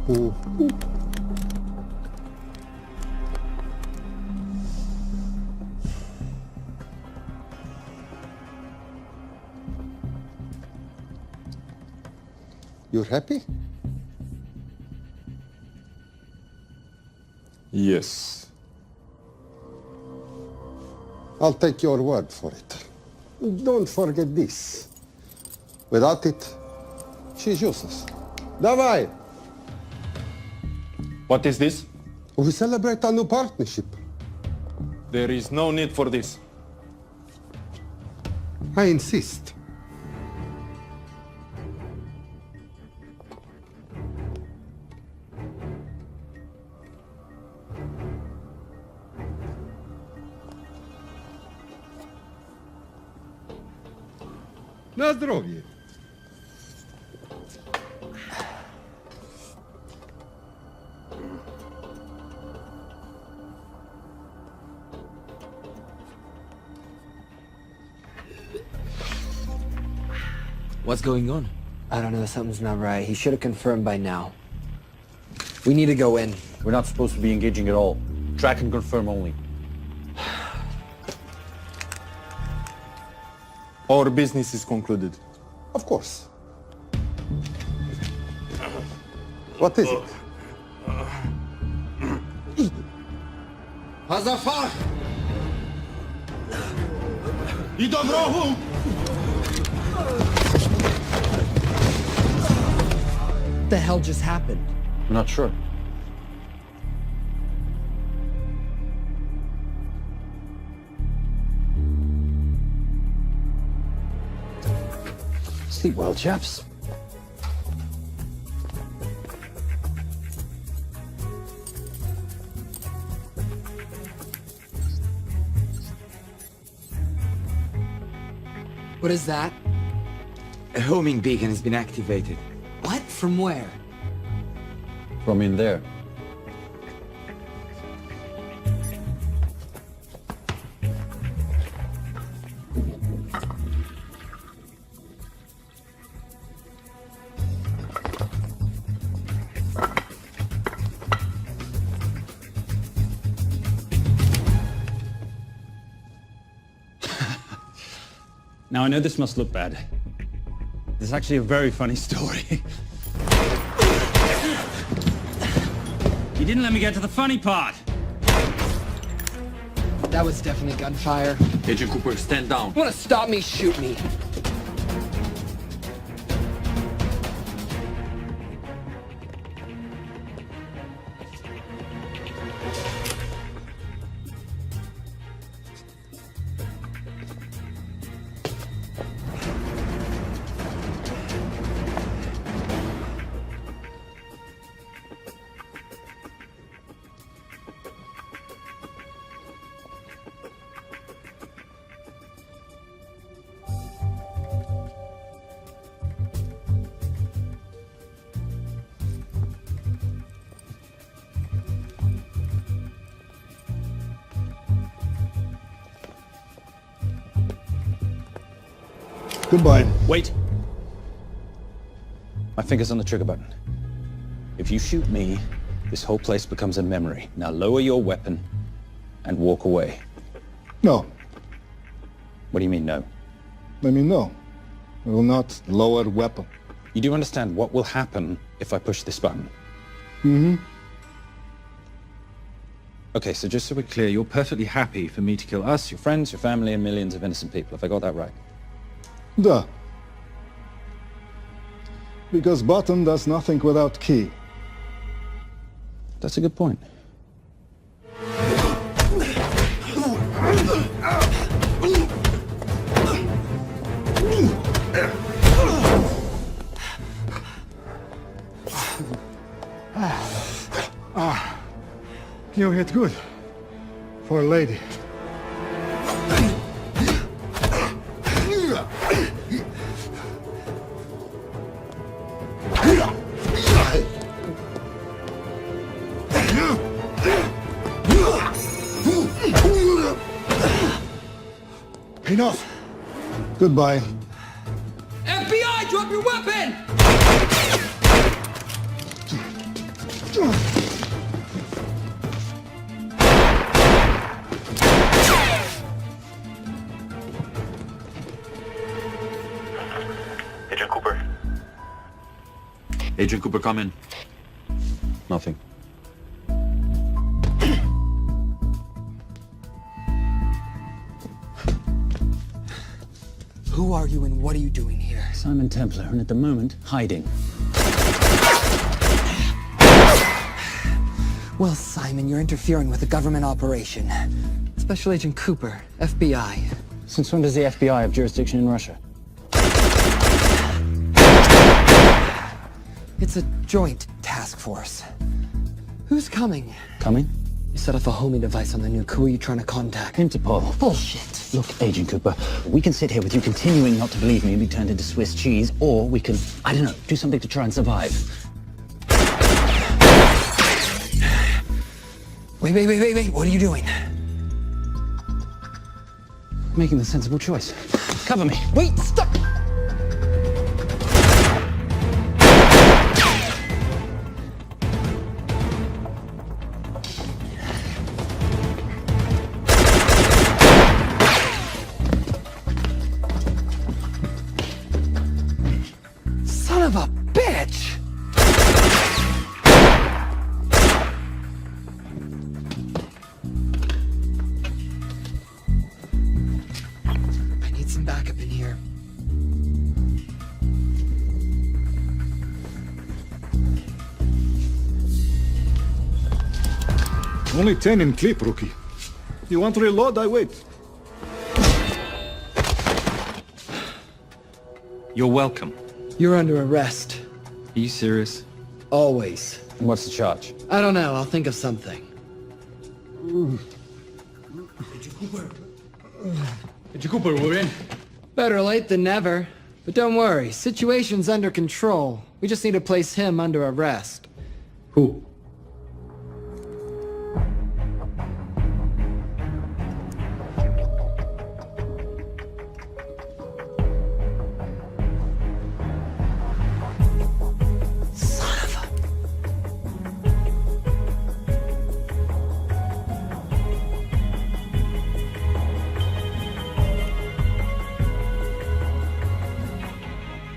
Ooh. You're happy? Yes. I'll take your word for it. Don't forget this. Without it, she's useless. Давай! What is this? We celebrate a new partnership. There is no need for this. I insist. На здоровье. What's going on? I don't know, something's not right. He should have confirmed by now. We need to go in. We're not supposed to be engaging at all. Track and confirm only. Our business is concluded. Of course. What is it? Hazafar! I dorogu! What the hell just happened? I'm not sure. Sleep well, chaps. What is that? A homing beacon has been activated. What? From where? From in there. Now, I know this must look bad. This is actually a very funny story. You didn't let me get to the funny part. That was definitely gunfire. Agent Cooper, stand down. You wanna stop me, shoot me. Goodbye. Wait. My finger's on the trigger button. If you shoot me, this whole place becomes a memory. Now lower your weapon and walk away. No. What do you mean, no? I mean, no. I will not lower weapon. You do understand what will happen if I push this button? Mm-hmm. Okay, so just so we're clear, you're perfectly happy for me to kill us, your friends, your family, and millions of innocent people. Have I got that right? Duh. Because button does nothing without key. That's a good point. You hit good. For a lady. Enough. Goodbye. FBI, drop your weapon! Agent Cooper. Agent Cooper, come in. Nothing. Who are you and what are you doing here? Simon Templar, and at the moment, hiding. Well, Simon, you're interfering with a government operation. Special Agent Cooper, FBI. Since when does the FBI have jurisdiction in Russia? It's a joint task force. Who's coming? Coming? You set off a homing device on the nuke. Who are you trying to contact? Interpol. Bullshit. Look, Agent Cooper, we can sit here with you continuing not to believe me and be turned into Swiss cheese, or we can, I don't know, do something to try and survive. Wait. What are you doing? Making the sensible choice. Cover me. Wait, stop! Son of a bitch! I need some backup in here. Only 10 in clip, rookie. You want to reload? I wait. You're welcome. You're under arrest. Are you serious? Always. And what's the charge? I don't know. I'll think of something. Agent Cooper, we're in. Better late than never. But don't worry. Situation's under control. We just need to place him under arrest. Who? Son of a...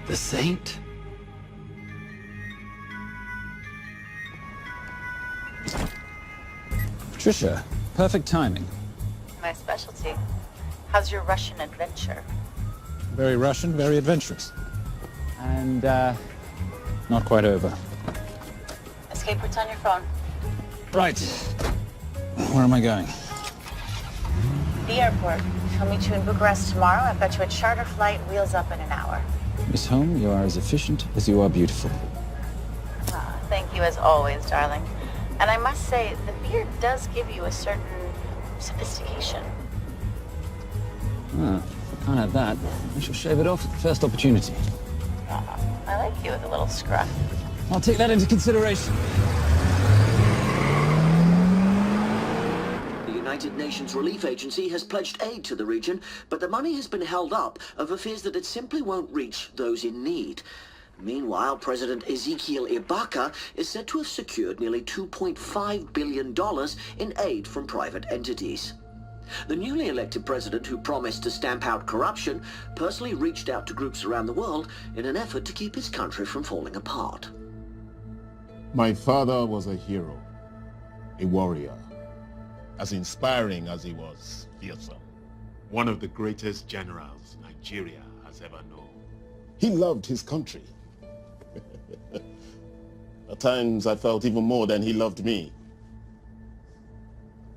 The Saint? Patricia, perfect timing. My specialty. How's your Russian adventure? Very Russian, very adventurous. And, not quite over. Escape routes on your phone. Right. Where am I going? The airport. I'll meet you in Bucharest tomorrow. I've got you a charter flight, wheels up in an hour. Miss Holm, you are as efficient as you are beautiful. Ah, thank you as always, darling. And I must say, the beard does give you a certain sophistication. Ah, can't have that. I shall shave it off at the first opportunity. I like you with a little scruff. I'll take that into consideration. The United Nations Relief Agency has pledged aid to the region, but the money has been held up over fears that it simply won't reach those in need. Meanwhile, President Ezekiel Ibaka is said to have secured nearly $2.5 billion in aid from private entities. The newly elected president, who promised to stamp out corruption, personally reached out to groups around the world in an effort to keep his country from falling apart. My father was a hero, a warrior, as inspiring as he was fearsome. One of the greatest generals Nigeria has ever known. He loved his country. At times I felt even more than he loved me.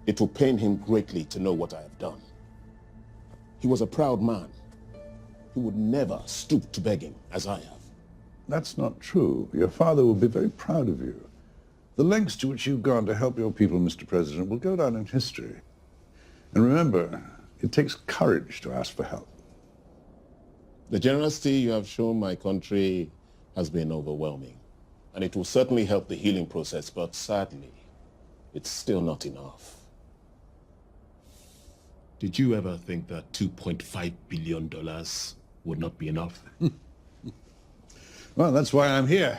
It will pain him greatly to know what I have done. He was a proud man. He would never stoop to begging as I have. That's not true. Your father will be very proud of you. The lengths to which you've gone to help your people, Mr. President, will go down in history. And remember, it takes courage to ask for help. The generosity you have shown my country has been overwhelming. And it will certainly help the healing process, but sadly, it's still not enough. Did you ever think that $2.5 billion would not be enough? Well, that's why I'm here.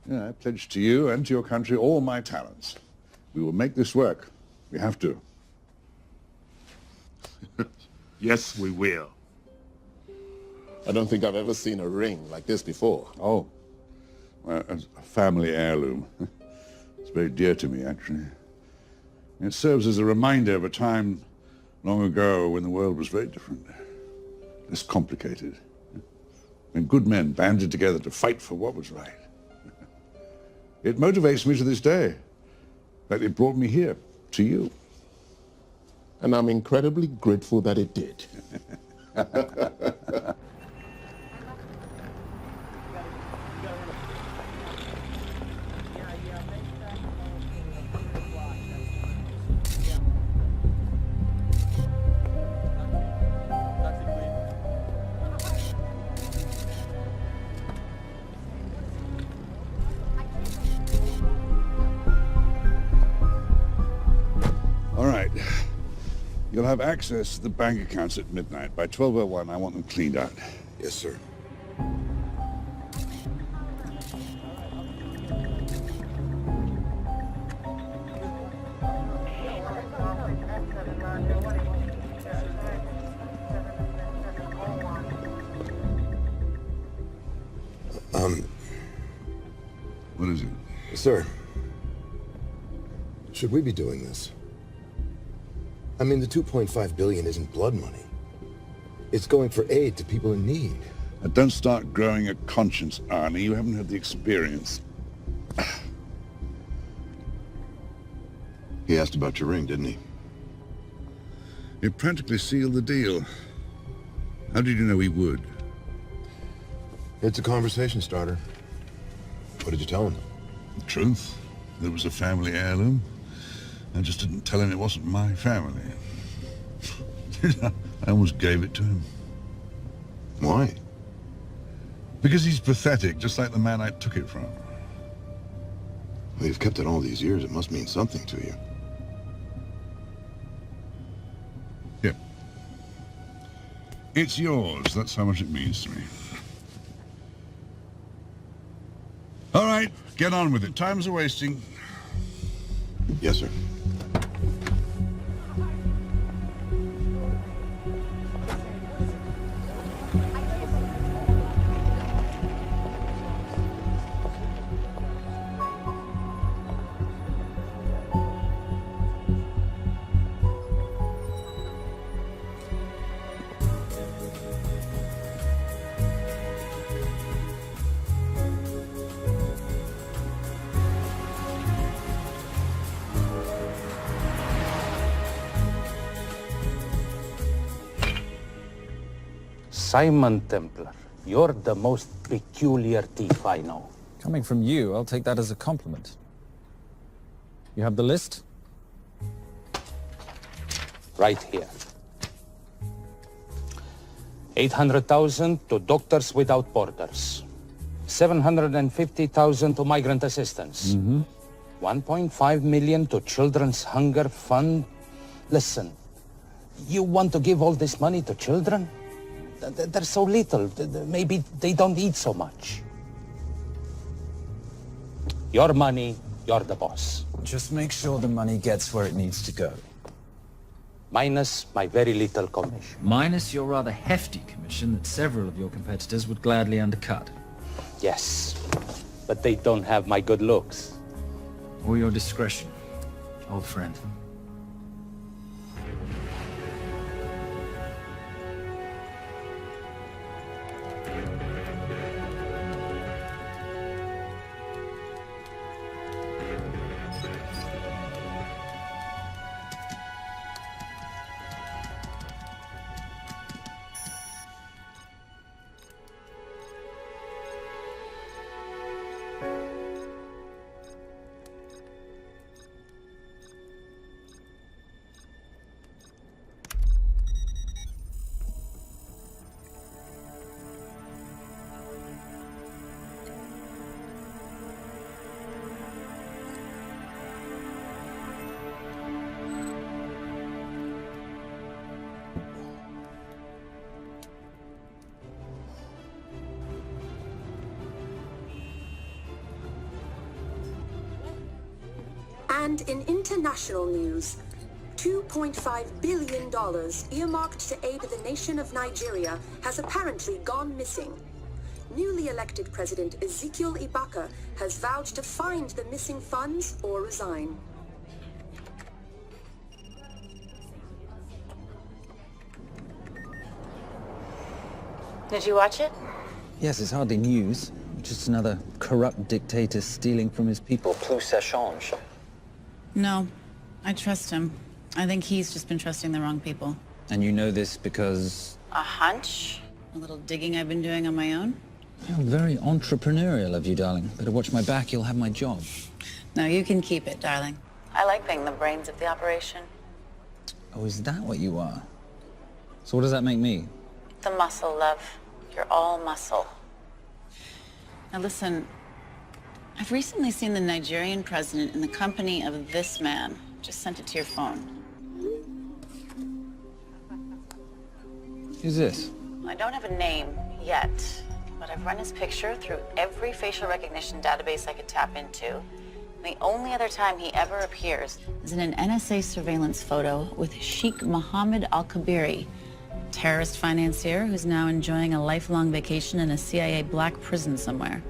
Yeah, I pledge to you and to your country all my talents. We will make this work. We have to. Yes, we will. I don't think I've ever seen a ring like this before. Oh, well, it's a family heirloom. It's very dear to me, actually. It serves as a reminder of a time long ago when the world was very different, less complicated, when good men banded together to fight for what was right. It motivates me to this day. That it brought me here, to you. And I'm incredibly grateful that it did. All right. You'll have access to the bank accounts at midnight. By 12:01, I want them cleaned out. Yes, sir. What is it? Sir, should we be doing this? I mean, the 2.5 billion isn't blood money. It's going for aid to people in need. Don't start growing a conscience, Arnie. You haven't had the experience. He asked about your ring, didn't he? You practically sealed the deal. How did you know he would? It's a conversation starter. What did you tell him? The truth. There was a family heirloom. I just didn't tell him it wasn't my family. I almost gave it to him. Why? Because he's pathetic, just like the man I took it from. Well, you've kept it all these years. It must mean something to you. Yeah. It's yours. That's how much it means to me. All right, get on with it. Time's a wasting. Yes, sir. Simon Templar, you're the most peculiar thief I know. Coming from you, I'll take that as a compliment. You have the list? Right here. 800,000 to Doctors Without Borders. 750,000 to migrant assistance. 1.5 million to Children's Hunger Fund. Listen, you want to give all this money to children? They're so little. Maybe they don't eat so much. Your money, you're the boss. Just make sure the money gets where it needs to go. Minus my very little commission. Minus your rather hefty commission that several of your competitors would gladly undercut. Yes, but they don't have my good looks. Or your discretion, old friend. And in international news, $2.5 billion earmarked to aid the nation of Nigeria has apparently gone missing. Newly elected President Ezekiel Ibaka has vowed to find the missing funds or resign. Did you watch it? Yes, it's hardly news. Just another corrupt dictator stealing from his people. Plus ça change. No, I trust him. I think he's just been trusting the wrong people. And you know this because... A hunch? A little digging I've been doing on my own? You're very entrepreneurial of you, darling. Better watch my back, you'll have my job. No, you can keep it, darling. I like being the brains of the operation. Oh, is that what you are? So what does that make me? The muscle, love. You're all muscle. Now listen, I've recently seen the Nigerian president in the company of this man. Just sent it to your phone. Who's this? I don't have a name yet, but I've run his picture through every facial recognition database I could tap into. The only other time he ever appears Is in an NSA surveillance photo with Sheikh Mohammed Al-Kabiri, terrorist financier who's now enjoying a lifelong vacation in a CIA black prison somewhere.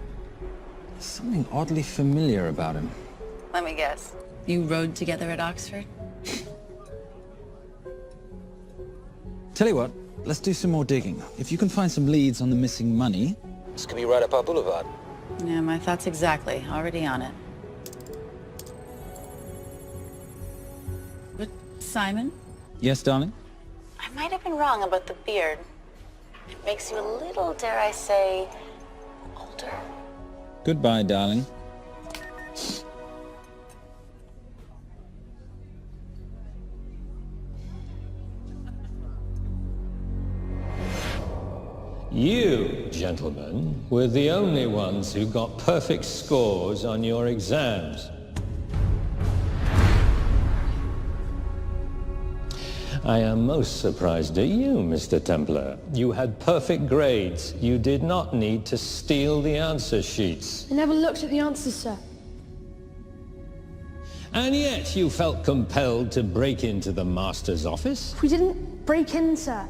There's something oddly familiar about him. Let me guess. You rode together at Oxford? Tell you what, let's do some more digging. If you can find some leads on the missing money, this could be right up our boulevard. Yeah, my thoughts exactly. Already on it. But Simon? Yes, darling? I might have been wrong about the beard. It makes you a little, dare I say, older. Goodbye, darling. You, gentlemen, were the only ones who got perfect scores on your exams. I am most surprised at you, Mr. Templar. You had perfect grades. You did not need to steal the answer sheets. I never looked at the answers, sir. And yet you felt compelled to break into the master's office? We didn't break in, sir.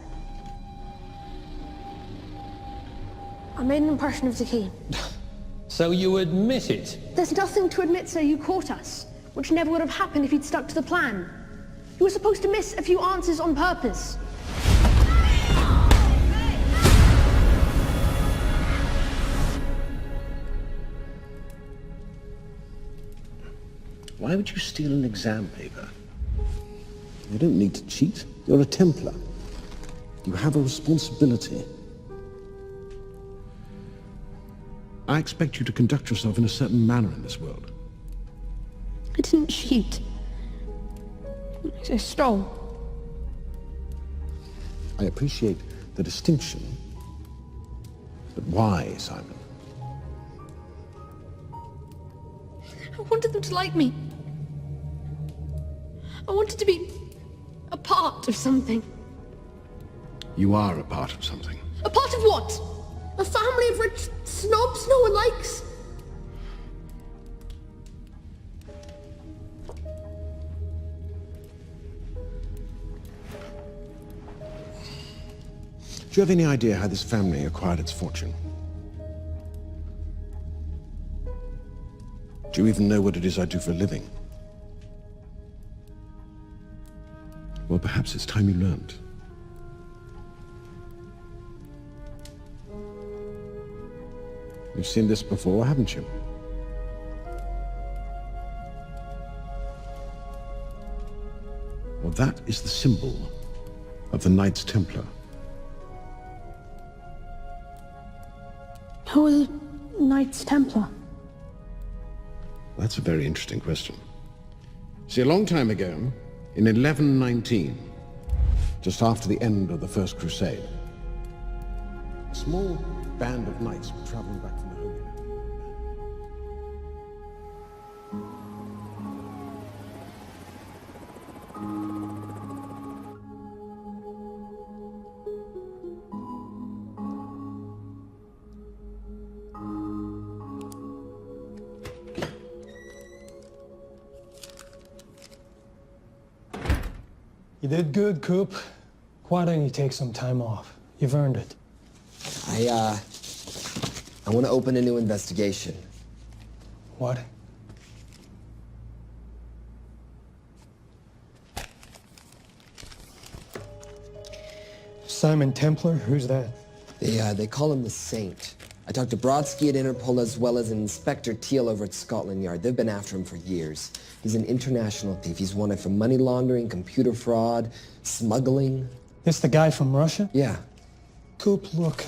I made an impression of the key. So you admit it? There's nothing to admit, sir. You caught us, which never would have happened if you'd stuck to the plan. You were supposed to miss a few answers on purpose. Why would you steal an exam paper? You don't need to cheat. You're a Templar. You have a responsibility. I expect you to conduct yourself in a certain manner in this world. I didn't cheat. I stole. I appreciate the distinction, but why, Simon? I wanted them to like me. I wanted to be a part of something. You are a part of something. A part of what? A family of rich snobs no one likes? Do you have any idea how this family acquired its fortune? Do you even know what it is I do for a living? Well, perhaps it's time you learned. You've seen this before, haven't you? Well, that is the symbol of the Knights Templar. Who are the Knights Templar? That's a very interesting question. See, a long time ago, in 1119, just after the end of the First Crusade, a small band of knights were traveling back from the Holy Land. You did good, Coop. Why don't you take some time off? You've earned it. I want to open a new investigation. What? Simon Templar? Who's that? They call him the Saint. I talked to Brodsky at Interpol as well as Inspector Teal over at Scotland Yard. They've been after him for years. He's an international thief. He's wanted for money laundering, computer fraud, smuggling. This the guy from Russia? Yeah. Coop, look,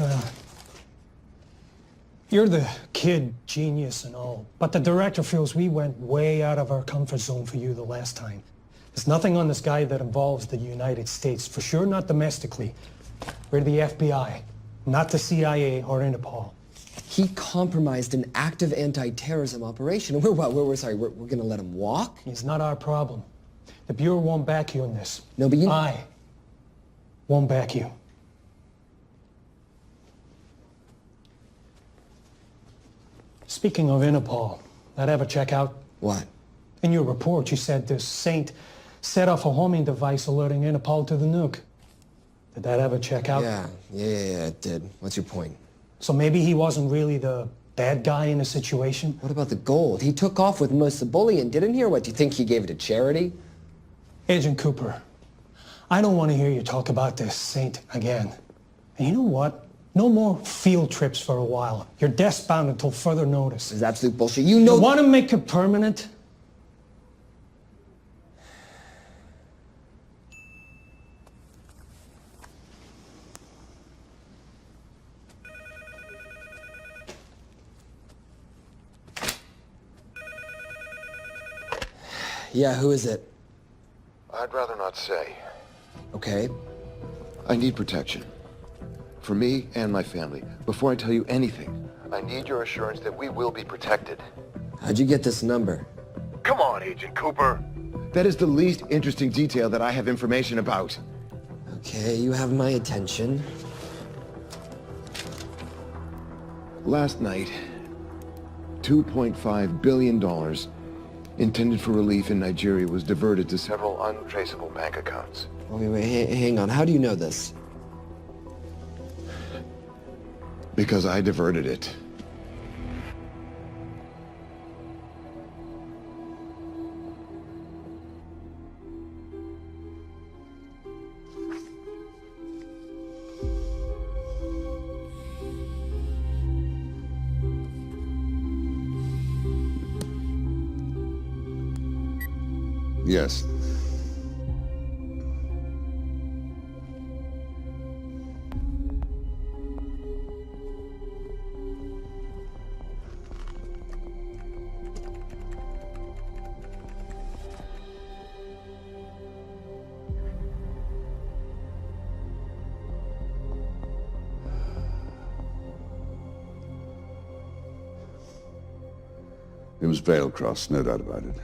you're the kid genius and all, but the director feels we went way out of our comfort zone for you the last time. There's nothing on this guy that involves the United States, for sure not domestically. We're the FBI, not the CIA or Interpol. He compromised an active anti-terrorism operation. We're gonna let him walk? He's not our problem. The Bureau won't back you in this. No, but I won't back you. Speaking of Interpol, that ever check out? What? In your report, you said this Saint set off a homing device alerting Interpol to the nuke. Did that ever check out? Yeah, it did. What's your point? So maybe he wasn't really the bad guy in the situation? What about the gold? He took off with most of the bullion, didn't he? Or what, do you think he gave it to charity? Agent Cooper, I don't want to hear you talk about this Saint again. And you know what? No more field trips for a while. You're desk-bound until further notice. This is absolute bullshit. You know... You want to make it permanent? Yeah, who is it? I'd rather not say. Okay. I need protection. For me and my family. Before I tell you anything, I need your assurance that we will be protected. How'd you get this number? Come on, Agent Cooper. That is the least interesting detail that I have information about. Okay, you have my attention. Last night, $2.5 billion intended for relief in Nigeria was diverted to several untraceable bank accounts. Wait, hang on. How do you know this? Because I diverted it. Yes. It was Veilcross, no doubt about it.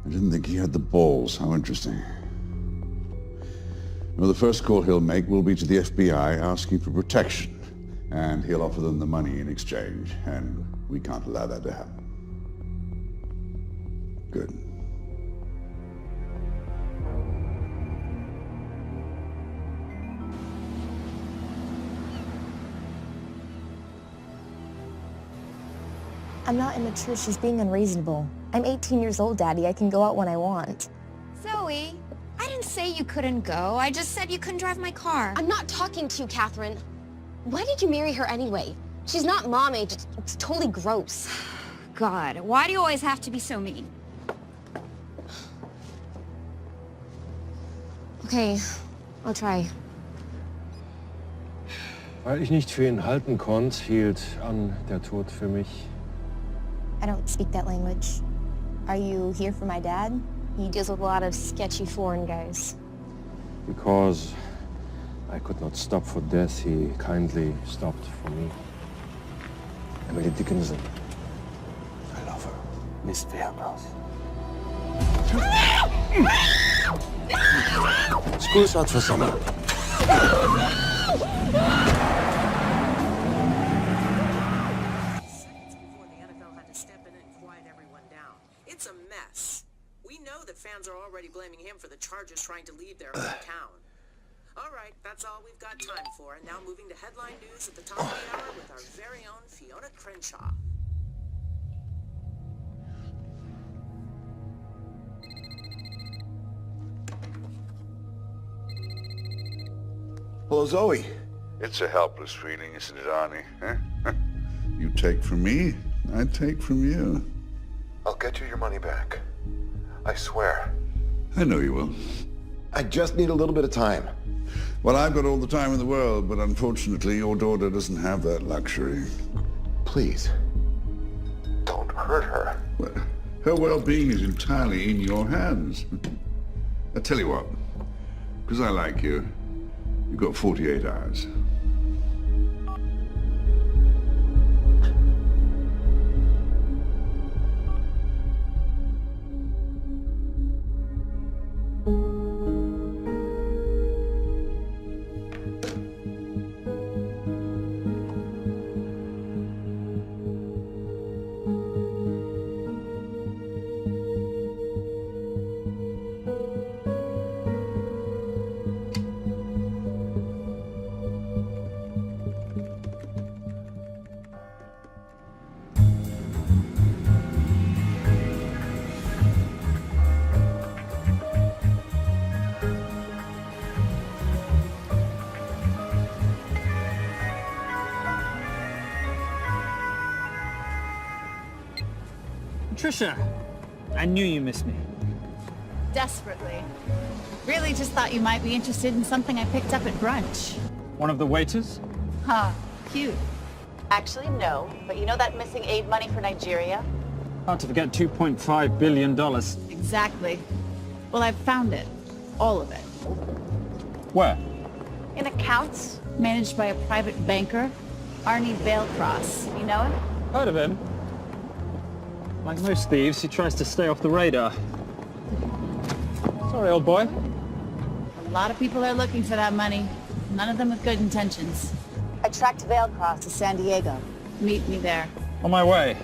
I didn't think he had the balls. How interesting. Well, the first call he'll make will be to the FBI asking for protection. And he'll offer them the money in exchange. And we can't allow that to happen. Good. I'm not immature. She's being unreasonable. I'm 18 years old, Daddy. I can go out when I want. Zoe, I didn't say you couldn't go. I just said you couldn't drive my car. I'm not talking to you, Catherine. Why did you marry her anyway? She's not mom age. It's totally gross. God, why do you always have to be so mean? Okay, I'll try. Weil ich nicht für ihn halten konnte, hielt an der Tod für mich. I don't speak that language. Are you here for my dad? He deals with a lot of sketchy foreign guys. Because I could not stop for death, he kindly stopped for me. Emily Dickinson. I love her. Miss Fairmouth. School's out for summer. It's a mess. We know that fans are already already blaming him for the charges trying to leave their hometown. All right, that's all we've got time for. And now moving to headline news at the top of the hour with our very own Fiona Crenshaw. Hello, Zoe. It's a helpless feeling, isn't it, Arnie? Huh? You take from me, I take from you. I'll get you your money back. I swear. I know you will. I just need a little bit of time. Well, I've got all the time in the world, but unfortunately your daughter doesn't have that luxury. Please, don't hurt her. Well, her well-being is entirely in your hands. I tell you what, because I like you, you've got 48 hours. Trisha, I knew you missed me. Desperately. Really just thought you might be interested in something I picked up at brunch. One of the waiters? Huh, cute. Actually, no. But you know that missing aid money for Nigeria? Hard to forget $2.5 billion. Exactly. Well, I've found it. All of it. Where? In accounts managed by a private banker, Arnie Veilcross. You know him? Heard of him. Like most thieves, he tries to stay off the radar. Sorry, old boy. A lot of people are looking for that money. None of them with good intentions. I tracked Veilcross to San Diego. Meet me there. On my way.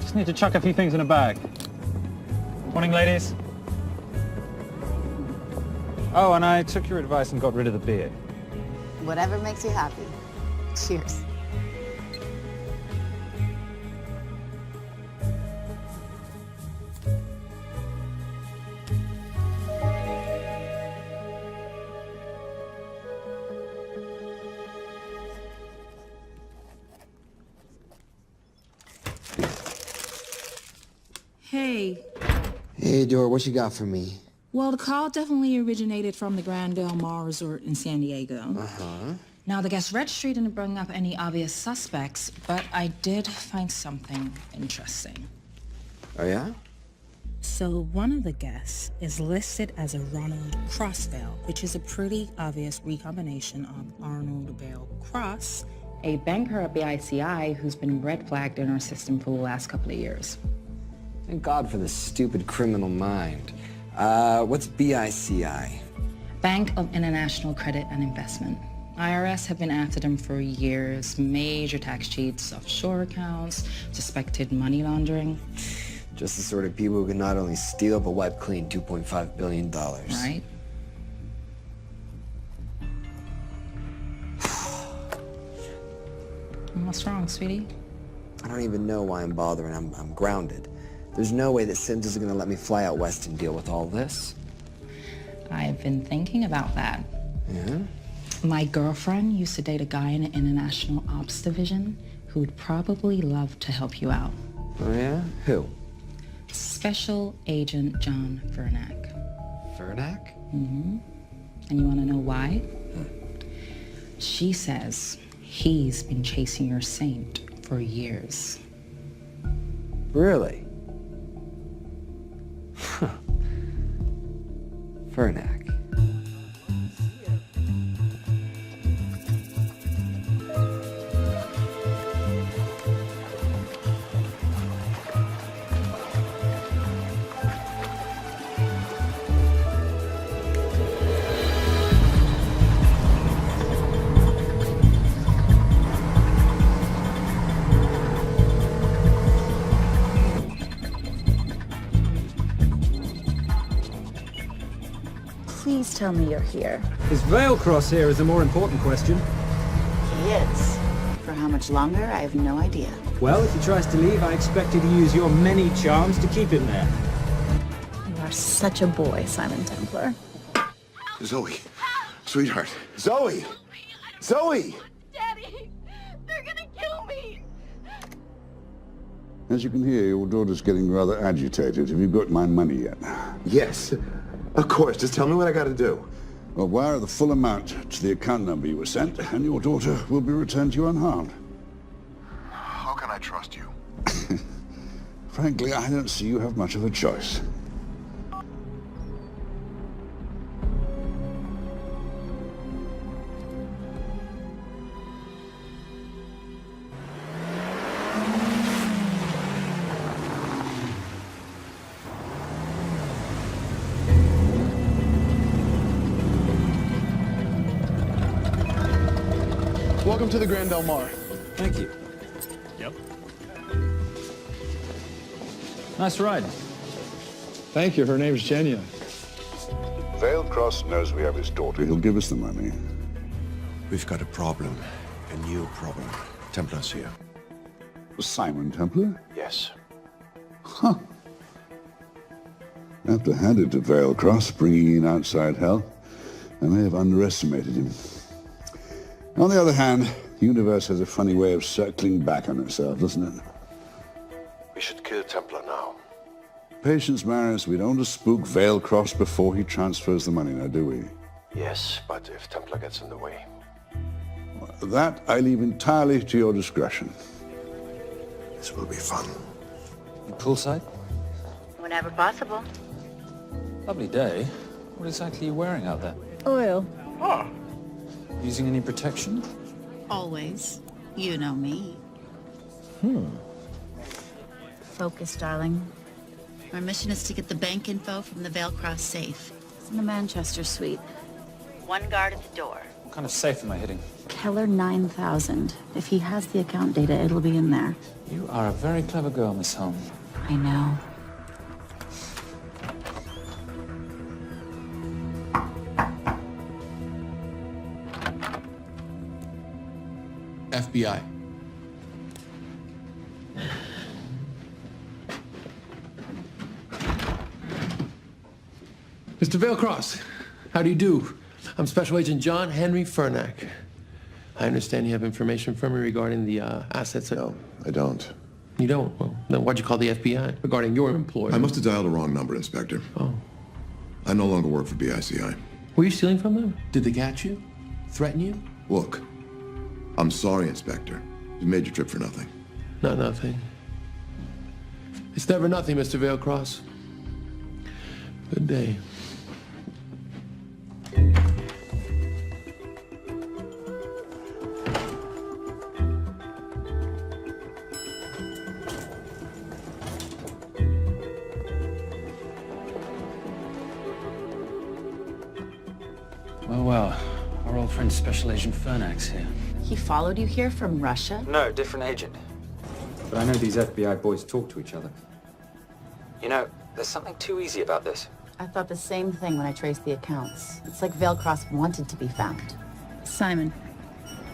Just need to chuck a few things in a bag. Morning, ladies. Oh, and I took your advice and got rid of the beer. Whatever makes you happy. Cheers. Hey. Hey, Dora, what you got for me? Well, the call definitely originated from the Grand Del Mar Resort in San Diego. Uh-huh. Now, the guest registry didn't bring up any obvious suspects, but I did find something interesting. Oh, yeah? So one of the guests is listed as a Ronald Crossvale, which is a pretty obvious recombination of Arnold Vale Cross, a banker at BICI who's been red flagged in our system for the last couple of years. Thank God for the stupid criminal mind. What's BICI? Bank of International Credit and Investment. IRS have been after them for years. Major tax cheats, offshore accounts, suspected money laundering. Just the sort of people who can not only steal but wipe clean $2.5 billion. Right? What's wrong, sweetie? I don't even know why I'm bothering. I'm grounded. There's no way that Sims is gonna let me fly out west and deal with all this. I've been thinking about that. Yeah? My girlfriend used to date a guy in the International Ops Division who would probably love to help you out. Oh, yeah? Who? Special Agent John Vernack. Vernack? Mm-hmm. And you want to know why? She says he's been chasing your saint for years. Really? Vernack. Please tell me you're here. Is Veilcross here is a more important question. He is. For how much longer, I have no idea. Well, if he tries to leave, I expect you to use your many charms to keep him there. You are such a boy, Simon Templar. Zoe, sweetheart. Zoe! Zoe! Daddy! They're gonna kill me! As you can hear, your daughter's getting rather agitated. Have you got my money yet? Yes, of course. Just tell me what I gotta do. Well, wire the full amount to the account number you were sent, and your daughter will be returned to you unharmed. How can I trust you? Frankly, I don't see you have much of a choice. Welcome to the Grand Del Mar. Thank you. Yep. Nice ride. Thank you. Her name's Genya. Veilcross knows we have his daughter. He'll give us the money. We've got a problem. A new problem. Templar's here. Simon Templar? Yes. Huh. I have to hand it to Veilcross, bringing in outside help. I may have underestimated him. On the other hand, the universe has a funny way of circling back on itself, doesn't it? We should kill Templar now. Patience, Maris. We don't spook Veilcross before he transfers the money, now, do we? Yes, but if Templar gets in the way. That I leave entirely to your discretion. This will be fun. Poolside? Whenever possible. Lovely day. What exactly are you wearing out there? Oil. Using any protection? Always. You know me. Focus, darling. Our mission is to get the bank info from the Veilcross safe. It's in the Manchester suite. One guard at the door. What kind of safe am I hitting? Keller 9000. If he has the account data, it'll be in there. You are a very clever girl, Miss Holm. I know. FBI. Mr. Veilcross, how do you do? I'm Special Agent John Henry Fernack. I understand you have information from me regarding the assets. No, I don't. You don't? Well, then why'd you call the FBI regarding your employer? I must have dialed the wrong number, Inspector. Oh. I no longer work for BICI. Were you stealing from them? Did they catch you? Threaten you? Look, I'm sorry, Inspector. You made your trip for nothing. Not nothing. It's never nothing, Mr. Veilcross. Good day. Well, our old friend Special Agent Fernack's here. He followed you here from Russia? No, different agent. But I know these FBI boys talk to each other. You know, there's something too easy about this. I thought the same thing when I traced the accounts. It's like Veilcross wanted to be found. Simon,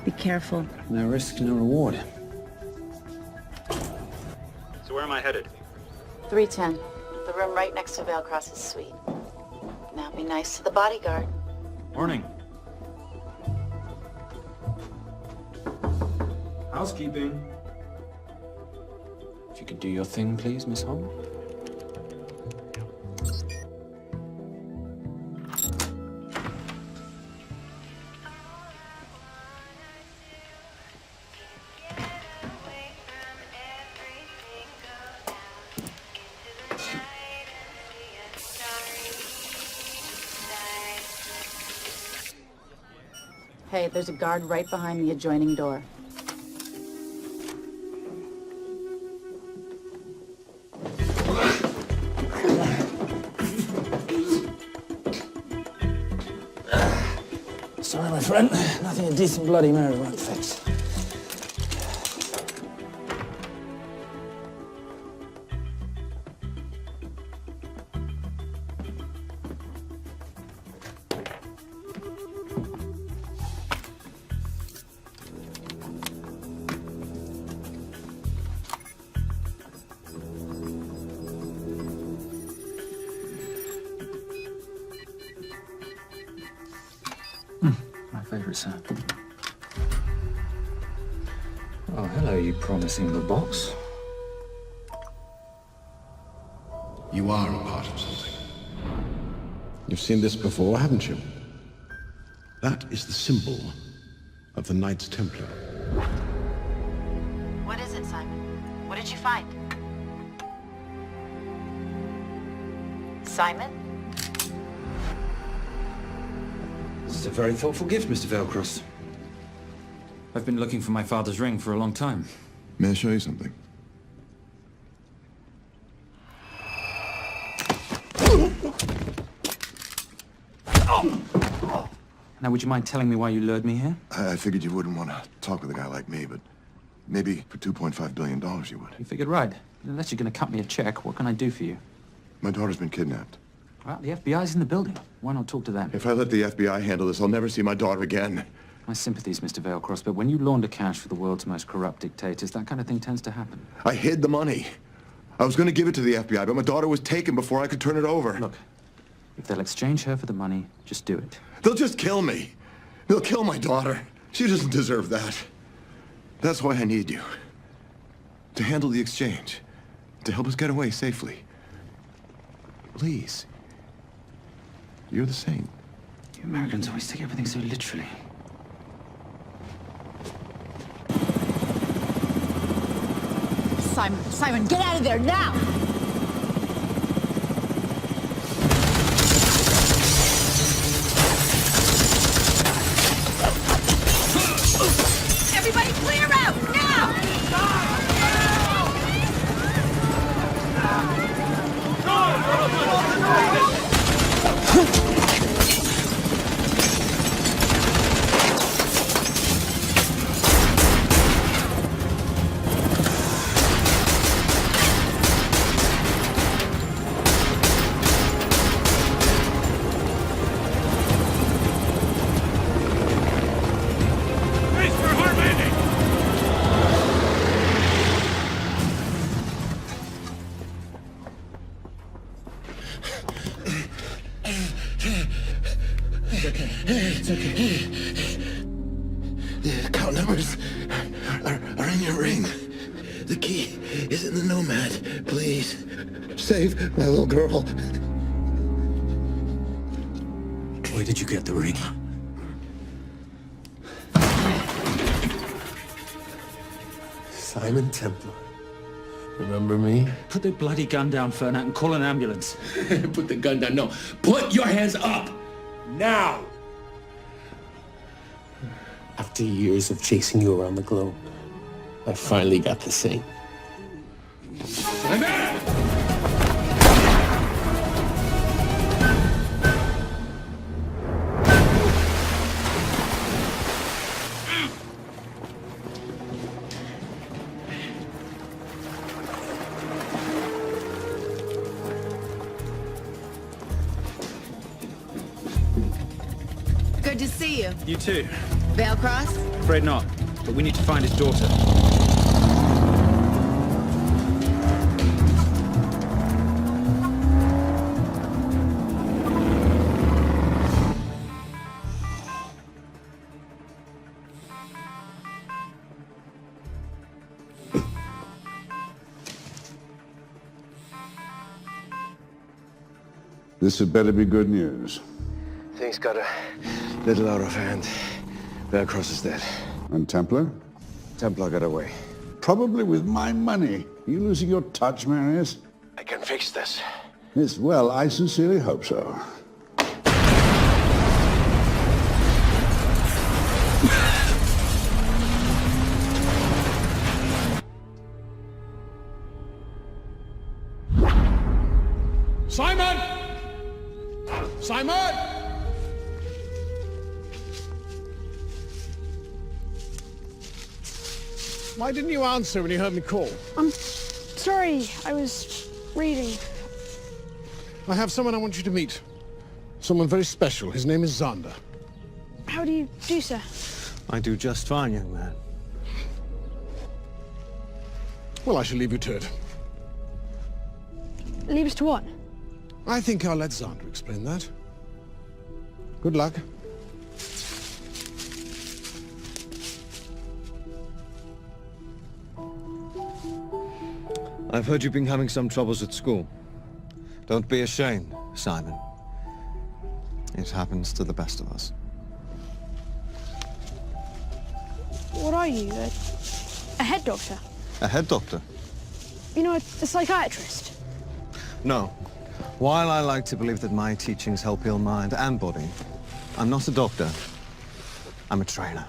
be careful. No risk, no reward. So where am I headed? 310. The room right next to Veilcross's suite. Now be nice to the bodyguard. Morning. Housekeeping. If you could do your thing, please, Miss Holm. Hey, there's a guard right behind the adjoining door. Sorry, my friend. Nothing a decent Bloody Mary won't fix. favorite, sir. Oh, hello, you promising little box. You are a part of something. You've seen this before, haven't you? That is the symbol of the Knights Templar. What is it, Simon? What did you find? Simon? This is a very thoughtful gift, Mr. Veilcross. I've been looking for my father's ring for a long time. May I show you something? Now, would you mind telling me why you lured me here? I figured you wouldn't want to talk with a guy like me, but maybe for $2.5 billion you would. You figured right. Unless you're going to cut me a check, what can I do for you? My daughter's been kidnapped. Well, the FBI's in the building. Why not talk to them? If I let the FBI handle this, I'll never see my daughter again. My sympathies, Mr. Veilcross, but when you launder cash for the world's most corrupt dictators, that kind of thing tends to happen. I hid the money. I was going to give it to the FBI, but my daughter was taken before I could turn it over. Look, if they'll exchange her for the money, just do it. They'll just kill me. They'll kill my daughter. She doesn't deserve that. That's why I need you. To handle the exchange. To help us get away safely. Please. You're the saint. You Americans always take everything so literally. Simon, get out of there now! Everybody clear out, now! It's okay. The account numbers are in your ring. The key is in the Nomad. Please, save my little girl. Where did you get the ring? Simon Templar. Remember me? Put the bloody gun down, Fernand, and call an ambulance. Put the gun down. No. Put your hands up! Now! After years of chasing you around the globe, I finally got the thing. Good to see you. You too. Veilcross? Afraid not, but we need to find his daughter. This had better be good news. Things got a little out of hand. Veilcross is dead. And Templar? Templar got away. Probably with my money. Are you losing your touch, Marius? I can fix this. Yes, well, I sincerely hope so. Simon! Simon! Why didn't you answer when you heard me call? I'm sorry, I was reading. I have someone I want you to meet. Someone very special. His name is Xander. How do you do, sir? I do just fine, young man. Well, I shall leave you to it. Leave us to what? I think I'll let Xander explain that. Good luck. I've heard you've been having some troubles at school. Don't be ashamed, Simon. It happens to the best of us. What are you? A head doctor? A head doctor? You know, a psychiatrist? No. While I like to believe that my teachings help heal mind and body, I'm not a doctor. I'm a trainer.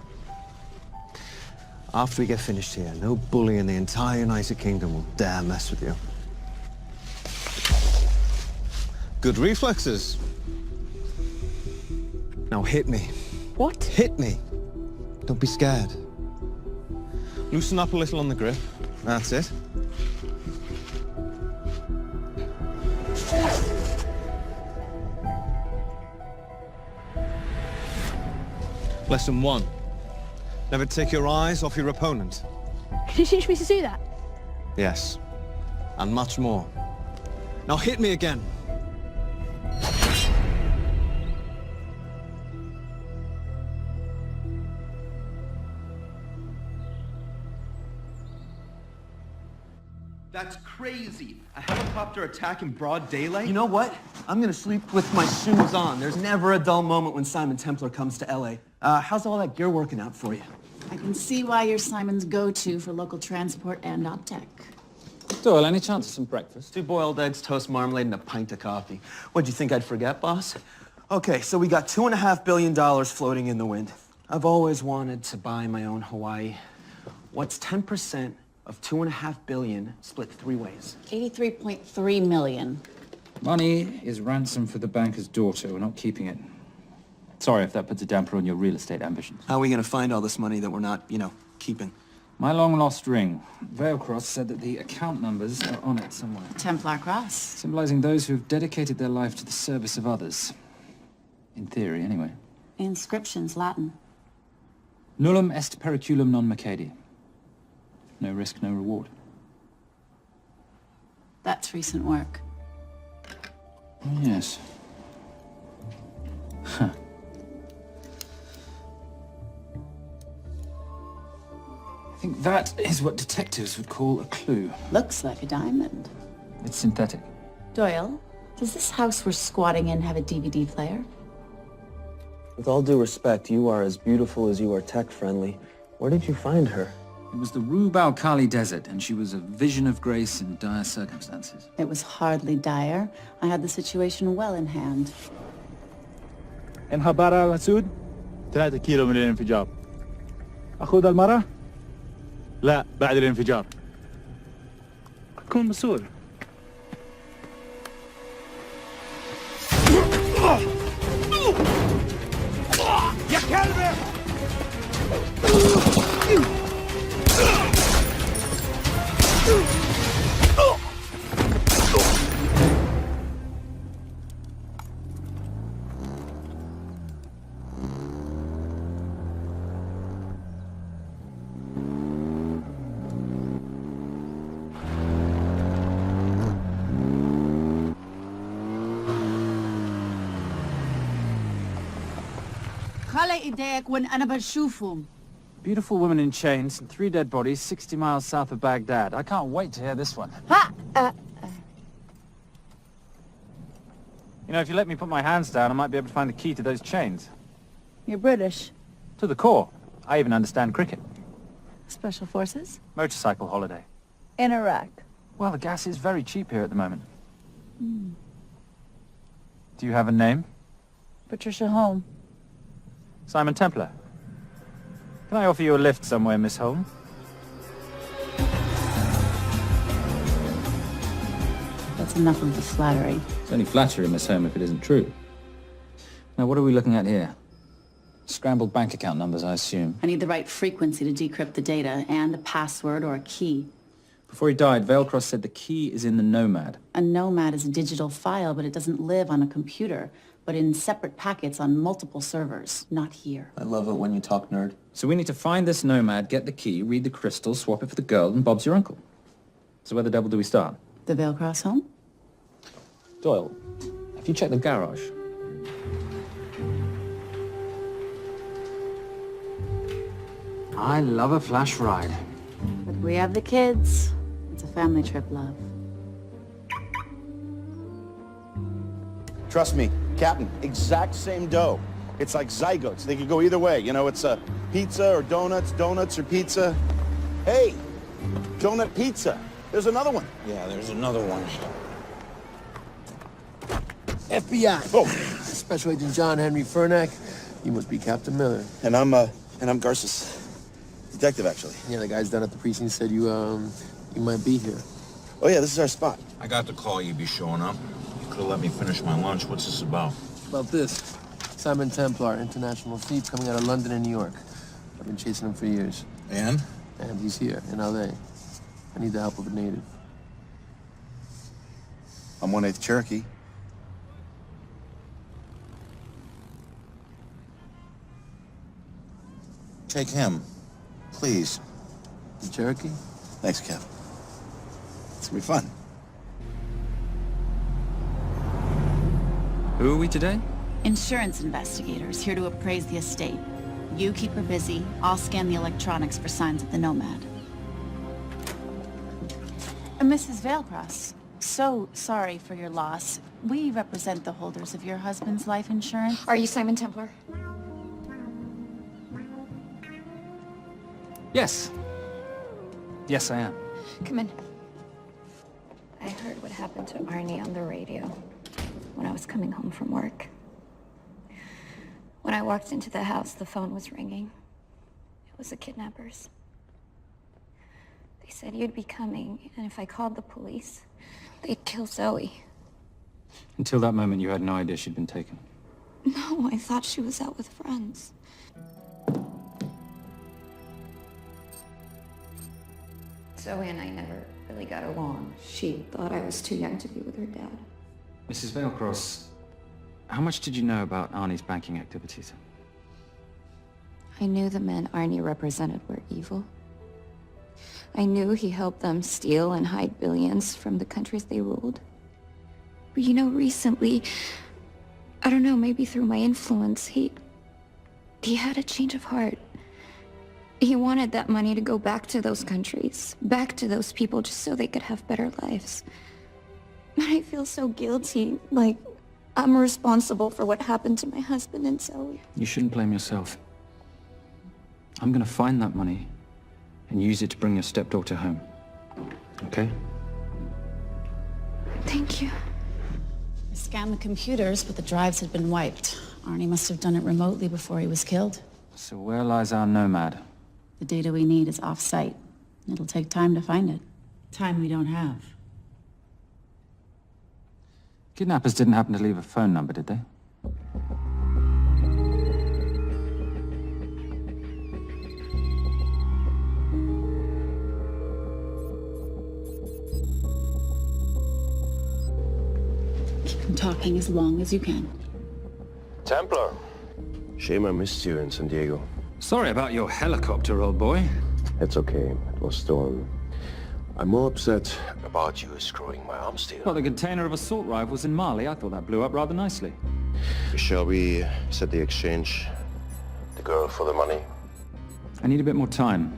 After we get finished here, no bully in the entire United Kingdom will dare mess with you. Good reflexes. Now hit me. What? Hit me. Don't be scared. Loosen up a little on the grip. That's it. Lesson 1. Never take your eyes off your opponent. Can you teach me to do that? Yes. And much more. Now hit me again. That's crazy. A helicopter attack in broad daylight? You know what? I'm gonna sleep with my shoes on. There's never a dull moment when Simon Templar comes to LA. How's all that gear working out for you? I can see why you're Simon's go-to for local transport and OpTech. Doyle, any chance of some breakfast? 2 boiled eggs, toast, marmalade, and a pint of coffee. What'd you think I'd forget, boss? Okay, so we got $2.5 billion floating in the wind. I've always wanted to buy my own Hawaii. What's 10% of $2.5 billion split 3 ways? 83.3 million. Money is ransom for the banker's daughter. We're not keeping it. Sorry if that puts a damper on your real estate ambitions. How are we gonna find all this money that we're not, keeping? My long-lost ring. Veilcross said that the account numbers are on it somewhere. Templar Cross. Symbolizing those who have dedicated their life to the service of others. In theory, anyway. Inscription's Latin. Nullum est periculum non mercedi. No risk, no reward. That's recent work. Oh, yes. Huh. I think that is what detectives would call a clue. Looks like a diamond. It's synthetic. Doyle, does this house we're squatting in have a DVD player? With all due respect, you are as beautiful as you are tech-friendly. Where did you find her? It was the Rub al-Khali Desert, and she was a vision of grace in dire circumstances. It was hardly dire. I had the situation well in hand. انخبار على سود 3 كيلو من الانفجار. أخذ المرة؟ لا بعد الانفجار. كن مسؤول. يا كلب! Beautiful woman in chains and 3 dead bodies 60 miles south of Baghdad. I can't wait to hear this one. You know, if you let me put my hands down, I might be able to find the key to those chains. You're British. To the core. I even understand cricket. Special Forces? Motorcycle holiday. In Iraq. Well, the gas is very cheap here at the moment. Do you have a name? Patricia Holm. Simon Templar. Can I offer you a lift somewhere, Miss Holm? That's enough of the flattery. It's only flattery, Miss Holm, if it isn't true. Now, what are we looking at here? Scrambled bank account numbers, I assume. I need the right frequency to decrypt the data and a password or a key. Before he died, Veilcross said the key is in the Nomad. A Nomad is a digital file, but it doesn't live on a computer, but in separate packets on multiple servers, not here. I love it when you talk nerd. So we need to find this Nomad, get the key, read the crystal, swap it for the girl, and Bob's your uncle. So where the devil do we start? The Veilcross home? Doyle, have you checked the garage? I love a flash ride. But we have the kids. It's a family trip, love. Trust me, Captain, exact same dough. It's like zygotes. They could go either way. You know, it's pizza or donuts, donuts or pizza. Hey, donut pizza. There's another one. Yeah, there's another one. FBI. Oh. Special Agent John Henry Furnack. You must be Captain Miller. And I'm Garces. Detective, actually. Yeah, the guys down at the precinct said you might be here. Oh, yeah, this is our spot. I got the call you'd be showing up. You could have let me finish my lunch. What's this about? About this. Simon Templar, international thief coming out of London and New York. I've been chasing him for years. And? And he's here, in L.A. I need the help of a native. I'm 1/8 Cherokee. Take him, please. The Cherokee? Thanks, Cap. It's gonna be fun. Who are we today? Insurance investigators here to appraise the estate. You keep her busy. I'll scan the electronics for signs of the nomad. Mrs. Vailcross, so sorry for your loss. We represent the holders of your husband's life insurance. Are you Simon Templar? Yes. Yes, I am. Come in. I heard what happened to Arnie on the radio when I was coming home from work. When I walked into the house, the phone was ringing. It was the kidnappers. They said you'd be coming, and if I called the police, they'd kill Zoe. Until that moment, you had no idea she'd been taken. No, I thought she was out with friends. Zoe and I never really got along. She thought I was too young to be with her dad. Mrs. Vailcross, how much did you know about Arnie's banking activities? I knew the men Arnie represented were evil. I knew he helped them steal and hide billions from the countries they ruled. But you know, recently, I don't know, maybe through my influence, he had a change of heart. He wanted that money to go back to those countries, back to those people, just so they could have better lives. But I feel so guilty, like I'm responsible for what happened to my husband and Zoe. You shouldn't blame yourself. I'm gonna find that money and use it to bring your stepdaughter home. Okay? Thank you. I scanned the computers, but the drives had been wiped. Arnie must have done it remotely before he was killed. So where lies our nomad? The data we need is off-site. It'll take time to find it. Time we don't have. Kidnappers didn't happen to leave a phone number, did they? Keep them talking as long as you can. Templar. Shame I missed you in San Diego. Sorry about your helicopter, old boy. It's okay. It was stolen. I'm more upset about you screwing my arms deal. Well, the container of assault rifles in Mali, I thought that blew up rather nicely. Shall we set the exchange? The girl for the money? I need a bit more time.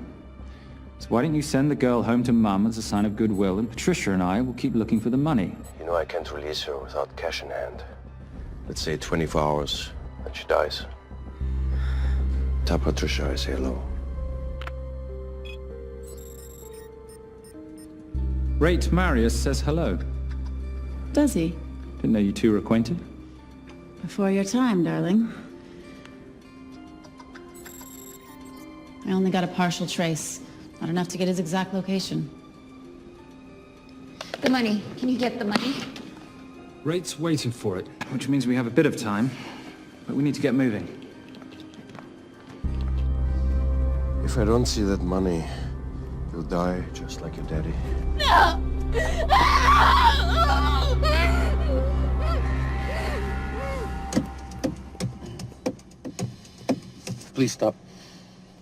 So why don't you send the girl home to Mum as a sign of goodwill, and Patricia and I will keep looking for the money. You know I can't release her without cash in hand. Let's say 24 hours, and she dies. Tell Patricia I say hello. Rate Marius says hello. Does he? Didn't know you two were acquainted. Before your time, darling. I only got a partial trace. Not enough to get his exact location. The money. Can you get the money? Rate's waiting for it, which means we have a bit of time, but we need to get moving. If I don't see that money, you'll die just like your daddy. No! Please stop.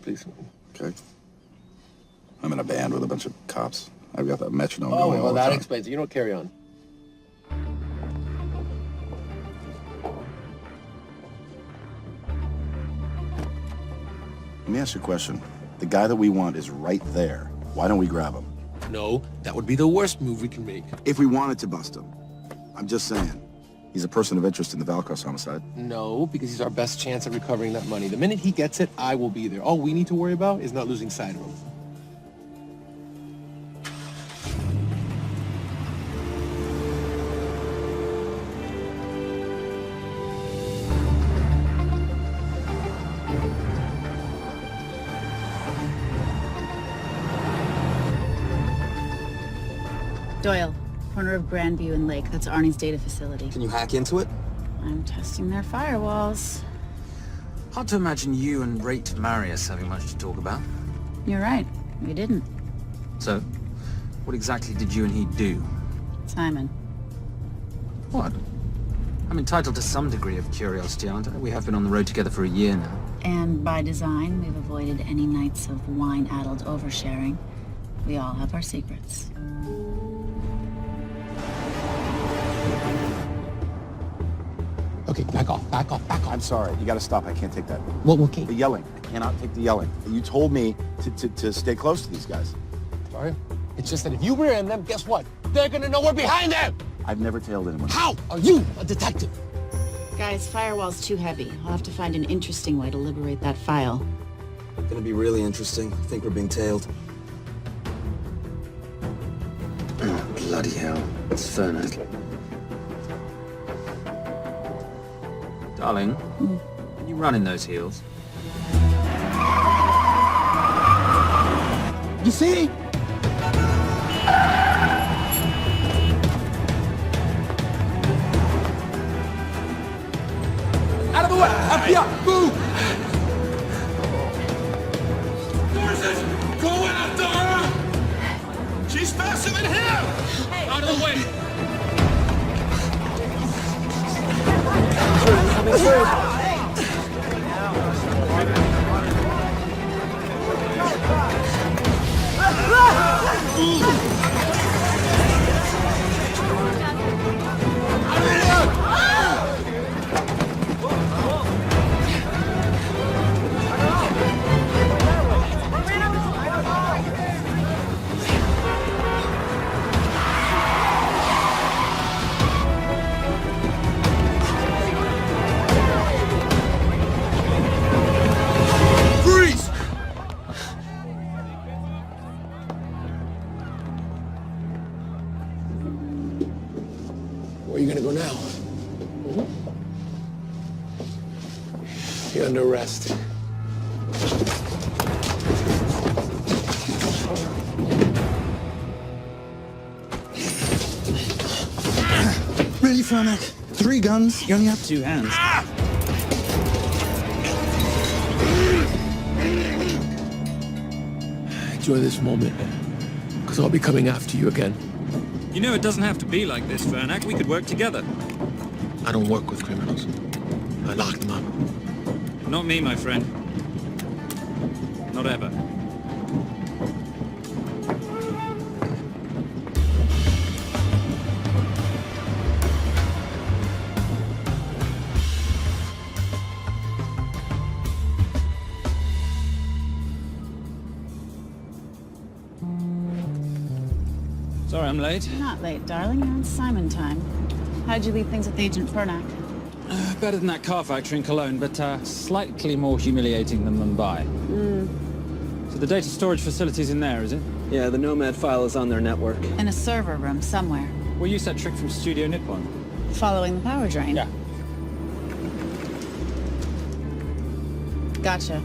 Please. Okay. I'm in a band with a bunch of cops. I've got that metronome Oh, going well, all the that time. explains it. You don't carry on. Let me ask you a question. The guy that we want is right there. Why don't we grab him? No, that would be the worst move we can make. If we wanted to bust him. I'm just saying. He's a person of interest in the Valkos homicide. No, because he's our best chance at recovering that money. The minute he gets it, I will be there. All we need to worry about is not losing sight of him. Doyle, corner of Grandview and Lake. That's Arnie's data facility. Can you hack into it? I'm testing their firewalls. Hard to imagine you and Rate Marius having much to talk about. You're right. We didn't. So, what exactly did you and he do? Simon. What? I'm entitled to some degree of curiosity, aren't I? We have been on the road together for a year now. And by design, we've avoided any nights of wine-addled oversharing. We all have our secrets. Okay, back off, back off, back off. I'm sorry. You gotta stop. I can't take that. What, okay? The yelling. I cannot take the yelling. You told me to stay close to these guys. Sorry? It's just that if you rear end them, guess what? They're gonna know we're behind them! I've never tailed anyone. How are you a detective? Guys, firewall's too heavy. I'll have to find an interesting way to liberate that file. Gonna be really interesting. I think we're being tailed. Oh, bloody hell. It's Fernet. Darling, can you run in those heels? You see? Out of the way! Up here! Move! Forces, go after her! She's faster than him! Out of the way! Coming through. Where are you gonna go now? You're under arrest. Really, Fernet? 3 guns? You only have 2 hands. Enjoy this moment, because I'll be coming after you again. You know it doesn't have to be like this, Fernak. We could work together. I don't work with criminals. I lock them up. Not me, my friend. Not ever. Sorry I'm late. You're not late, darling. You're on Simon time. How'd you leave things with Agent Fernak? Better than that car factory in Cologne, but slightly more humiliating than Mumbai. So the data storage facility's in there, is it? Yeah, the Nomad file is on their network. In a server room somewhere. We'll use that trick from Studio Nippon. Following the power drain. Yeah. Gotcha.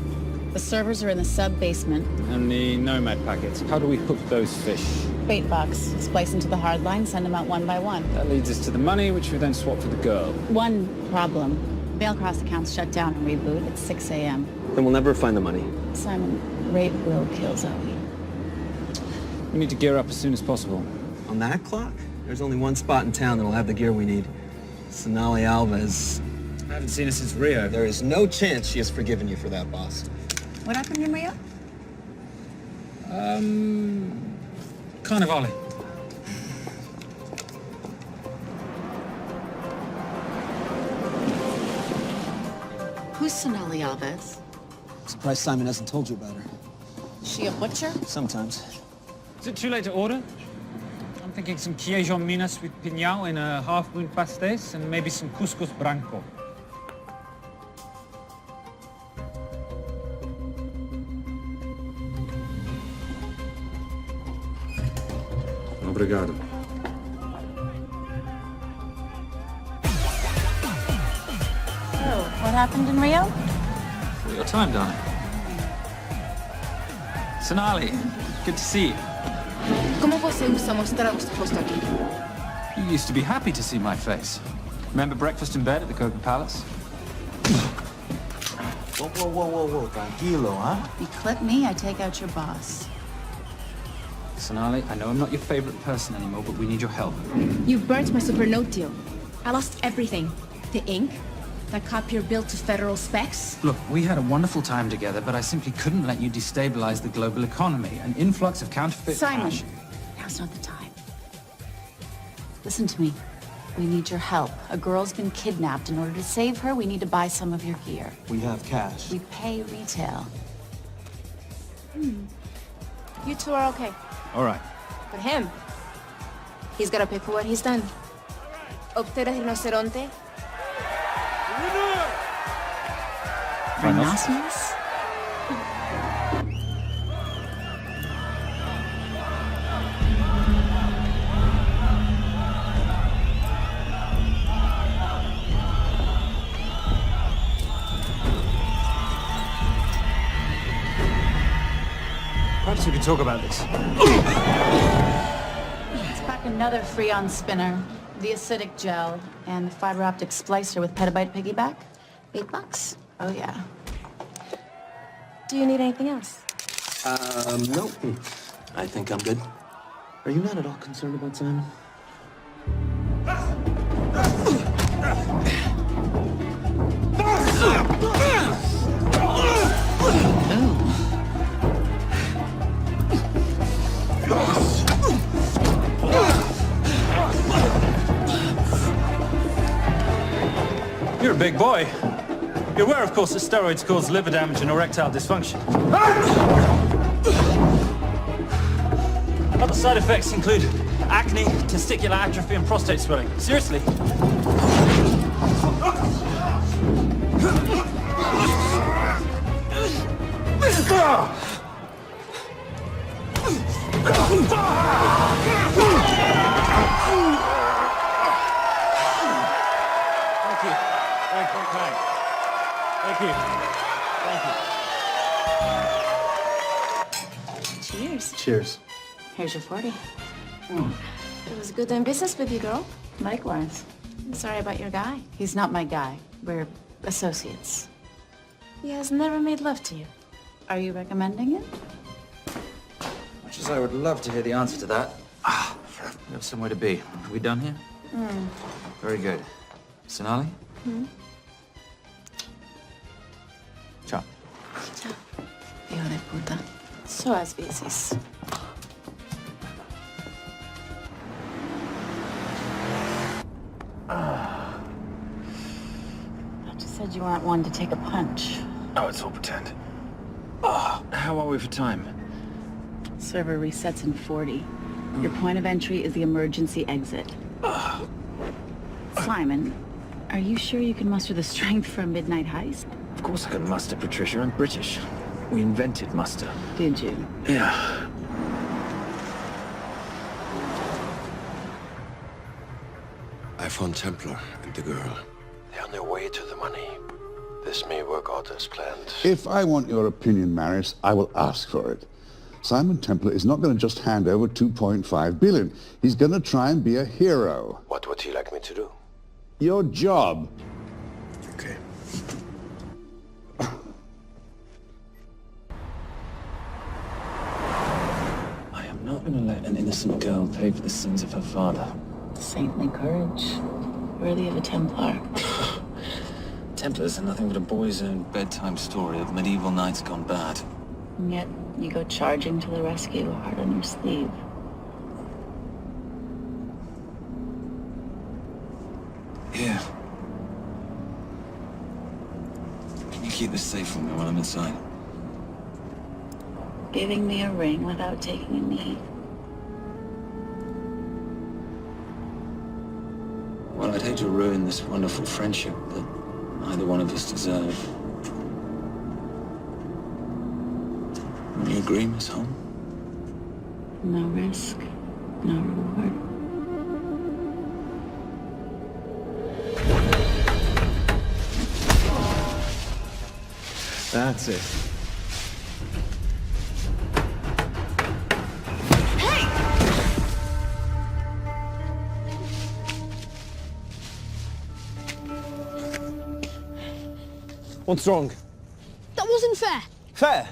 The servers are in the sub-basement. And the Nomad packets. How do we hook those fish? Bait box. Splice into the hard line, send them out one by one. That leads us to the money, which we then swap for the girl. One problem. Bailcross accounts shut down and reboot at 6 a.m. Then we'll never find the money. Simon, Rape will kill Zoe. We need to gear up as soon as possible. On that clock? There's only one spot in town that'll have the gear we need. Sonali Alves. I haven't seen her since Rio. There is no chance she has forgiven you for that, boss. What happened in Rio? Carnivale. Who's Sonali Alves? Surprised Simon hasn't told you about her. Is she a butcher? Sometimes. Is it too late to order? I'm thinking some queijo minas with piñao in a half-moon pastéis and maybe some couscous branco. Obrigado. Oh, what happened in Rio? For your time, darling. Sonali, good to see you. ¿Cómo você usa mostrar o rosto aqui? You used to be happy to see my face. Remember breakfast in bed at the Coca Palace? Whoa, tranquilo, huh? You clip me, I take out your boss. Sonali, I know I'm not your favorite person anymore, but we need your help. You burnt my super note deal. I lost everything. The ink, that copier built to federal specs. Look, we had a wonderful time together, but I simply couldn't let you destabilize the global economy. An influx of counterfeit Simon, cash. now's not the time. Listen to me. We need your help. A girl's been kidnapped. In order to save her, we need to buy some of your gear. We have cash. We pay retail. You two are okay. All right. But him, he's gotta pay for what he's done. Obtera rinoceronte. Rhinoceros? Perhaps we could talk about this. Let's pack another Freon spinner, the acidic gel, and the fiber optic splicer with petabyte piggyback. $8? Oh, yeah. Do you need anything else? Nope. I think I'm good. Are you not at all concerned about Simon? You're a big boy. You're aware, of course, that steroids cause liver damage and erectile dysfunction. Other side effects include acne, testicular atrophy, and prostate swelling. Seriously. Cheers. Cheers. Here's your 40. It was good doing business with you, girl. Likewise. Sorry about your guy. He's not my guy. We're associates. He has never made love to you. Are you recommending it? Much as I would love to hear the answer to that. We have somewhere to be. Are we done here? Very good. Sonali? Ciao. Ciao. Hijo de puta. So as veces. You just said you weren't one to take a punch. Oh, it's all pretend. How are we for time? Server resets in 40. Your point of entry is the emergency exit. Simon, are you sure you can muster the strength for a midnight heist? Of course I can muster, Patricia. I'm British. We invented muster. Did you? Yeah. I found Templar and the girl. They're on their way to the money. This may work out as planned. If I want your opinion, Maris, I will ask for it. Simon Templar is not going to just hand over 2.5 billion. He's going to try and be a hero. What would he like me to do? Your job. Okay. I am not going to let an innocent girl pay for the sins of her father. Saintly courage. Worthy of a Templar. Templars are nothing but a boy's own bedtime story of medieval knights gone bad. And yet, you go charging to the rescue, heart on your sleeve. Yeah. Can you keep this safe from me while I'm inside? Giving me a ring without taking a knee. I'd hate to ruin this wonderful friendship that neither one of us deserve. You agree, Miss Holmes? No risk, no reward. That's it. What's wrong? That wasn't fair. Fair?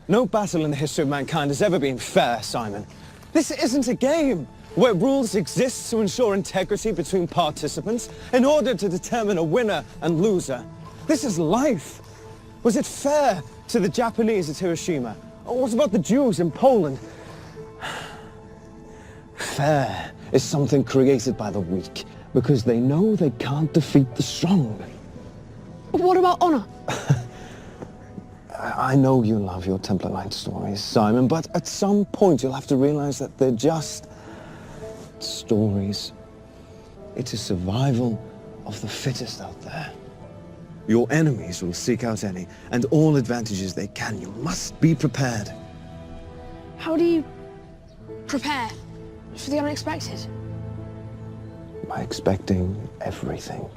No battle in the history of mankind has ever been fair, Simon. This isn't a game where rules exist to ensure integrity between participants in order to determine a winner and loser. This is life. Was it fair to the Japanese at Hiroshima? Or what about the Jews in Poland? Fair is something created by the weak because they know they can't defeat the strong. What about honor? I know you love your Templar Knight stories, Simon, but at some point you'll have to realize that they're just stories. It is survival of the fittest out there. Your enemies will seek out any and all advantages they can. You must be prepared. How do you prepare for the unexpected? By expecting everything.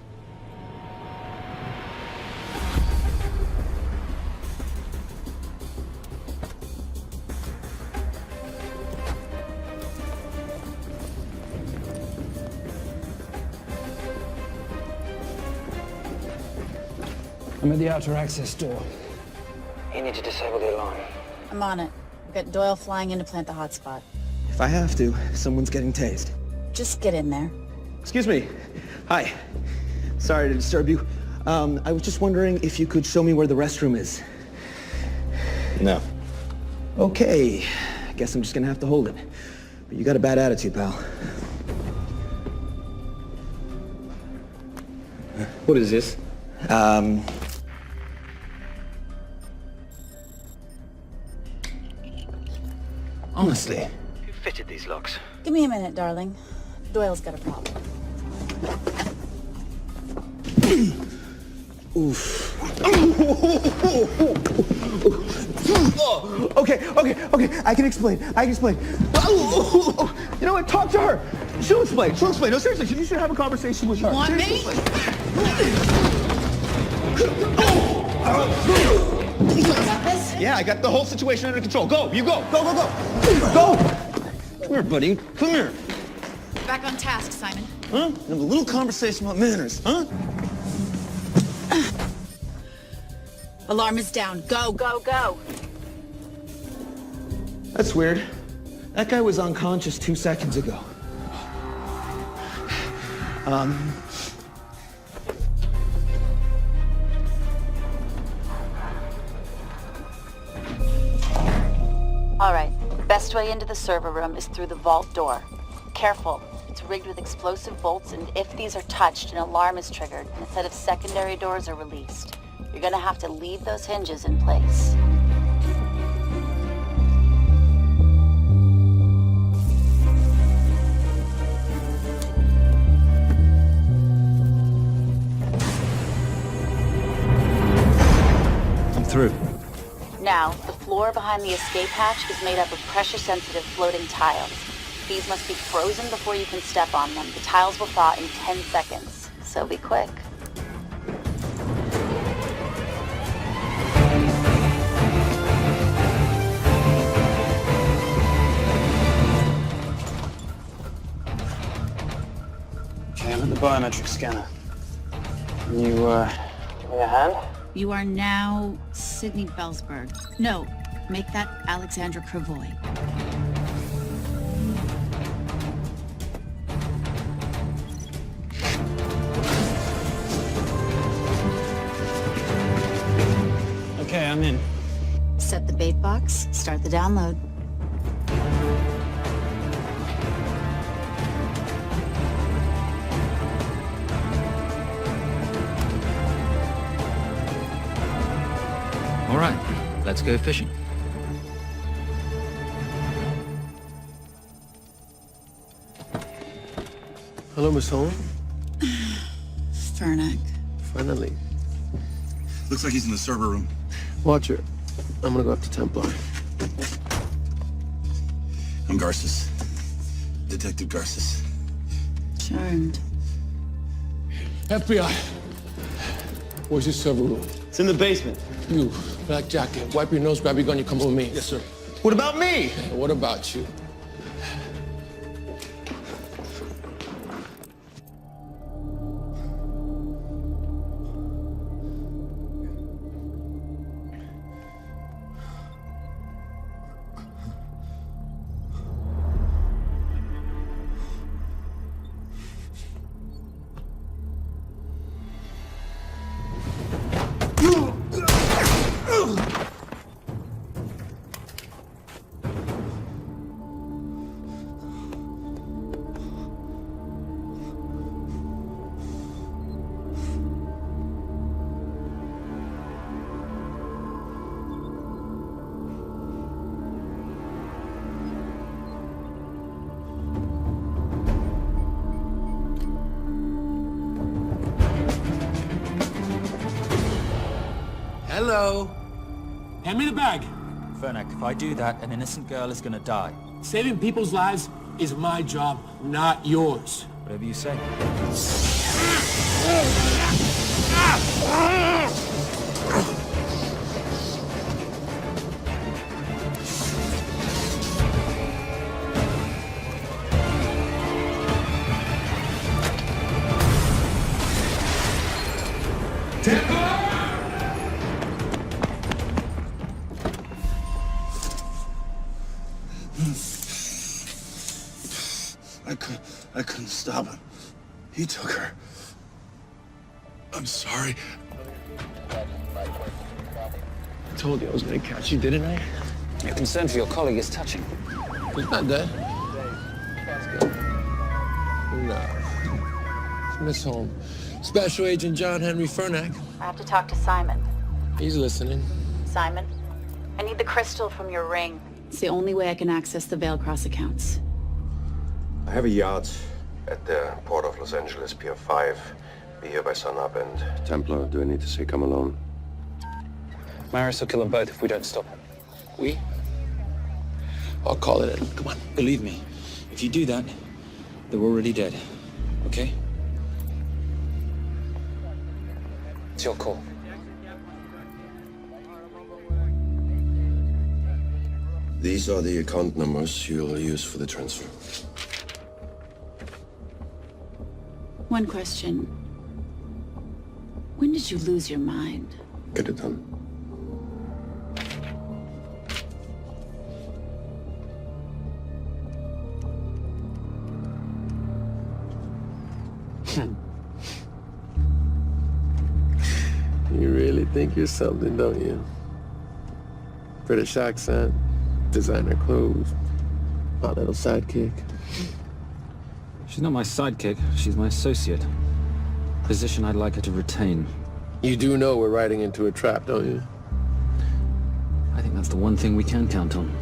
I'm at the outer access door. You need to disable the alarm. I'm on it. We've got Doyle flying in to plant the hotspot. If I have to, someone's getting tased. Just get in there. Excuse me. Hi. Sorry to disturb you. I was just wondering if you could show me where the restroom is. No. Okay. I guess I'm just gonna have to hold it. But you got a bad attitude, pal. What is this? Honestly. Who fitted these locks? Give me a minute, darling. Doyle's got a problem. Oof. Okay. I can explain. You know what? Talk to her. She'll explain. No, seriously, you should have a conversation with her. You want me? Yeah, I got the whole situation under control. Go, you go. Go. Come here, buddy. Come here. Back on task, Simon. Huh? Have a little conversation about manners, huh? Alarm is down. Go. That's weird. That guy was unconscious 2 seconds ago. All right, best way into the server room is through the vault door. Careful, it's rigged with explosive bolts, and if these are touched, an alarm is triggered, and a set of secondary doors are released. You're gonna have to leave those hinges in place. I'm through. Now, the floor behind the escape hatch is made up of pressure-sensitive floating tiles. These must be frozen before you can step on them. The tiles will thaw in 10 seconds, so be quick. Okay, I'm at the biometric scanner. Can you, give me a hand? You are now Sydney Bellsberg. No, make that Alexandra Cravoy. Okay, I'm in. Set the bait box, start the download. All right, let's go fishing. Hello, Miss Holmes. Fernack. Finally. Looks like he's in the server room. Watcher, I'm gonna go up to Templar. I'm Garces. Detective Garces. Charmed. FBI. Where's your server room? It's in the basement. You, black jacket, wipe your nose, grab your gun, you come with me. Yes, sir. What about me? What about you? Hello. Hand me the bag. Fernack, if I do that, an innocent girl is gonna die. Saving people's lives is my job, not yours. Whatever you say. I couldn't stop him. He took her. I'm sorry. I told you I was gonna catch you, didn't I? Your concern for your colleague is touching. He's not dead. No. Miss Holmes. Special Agent John Henry Fernack. I have to talk to Simon. He's listening. Simon, I need the crystal from your ring. It's the only way I can access the Veilcross accounts. I have a yacht at the port of Los Angeles, Pier 5. Be here by sunup, and Templar, do I need to say come alone? Maris will kill them both if we don't stop him. We? I'll call it in. Come on. Believe me, if you do that, they're already dead. Okay? It's your call. These are the account numbers you'll use for the transfer. One question. When did you lose your mind? Get it done. You really think you're something, don't you? British accent, designer clothes, my little sidekick. She's not my sidekick, she's my associate. Position I'd like her to retain. You do know we're riding into a trap, don't you? I think that's the one thing we can count on.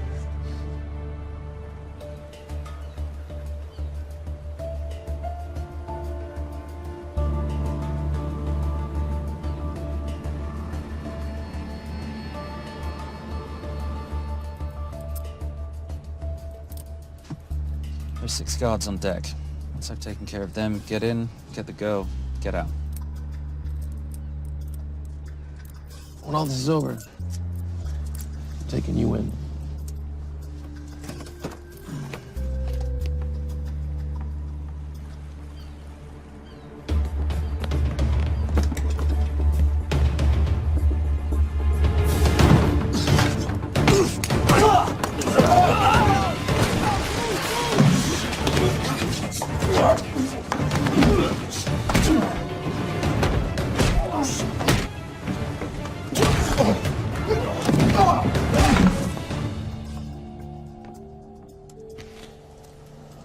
There's 6 guards on deck. Once I've taken care of them, get in, get the girl, get out. When all this is over, I'm taking you in.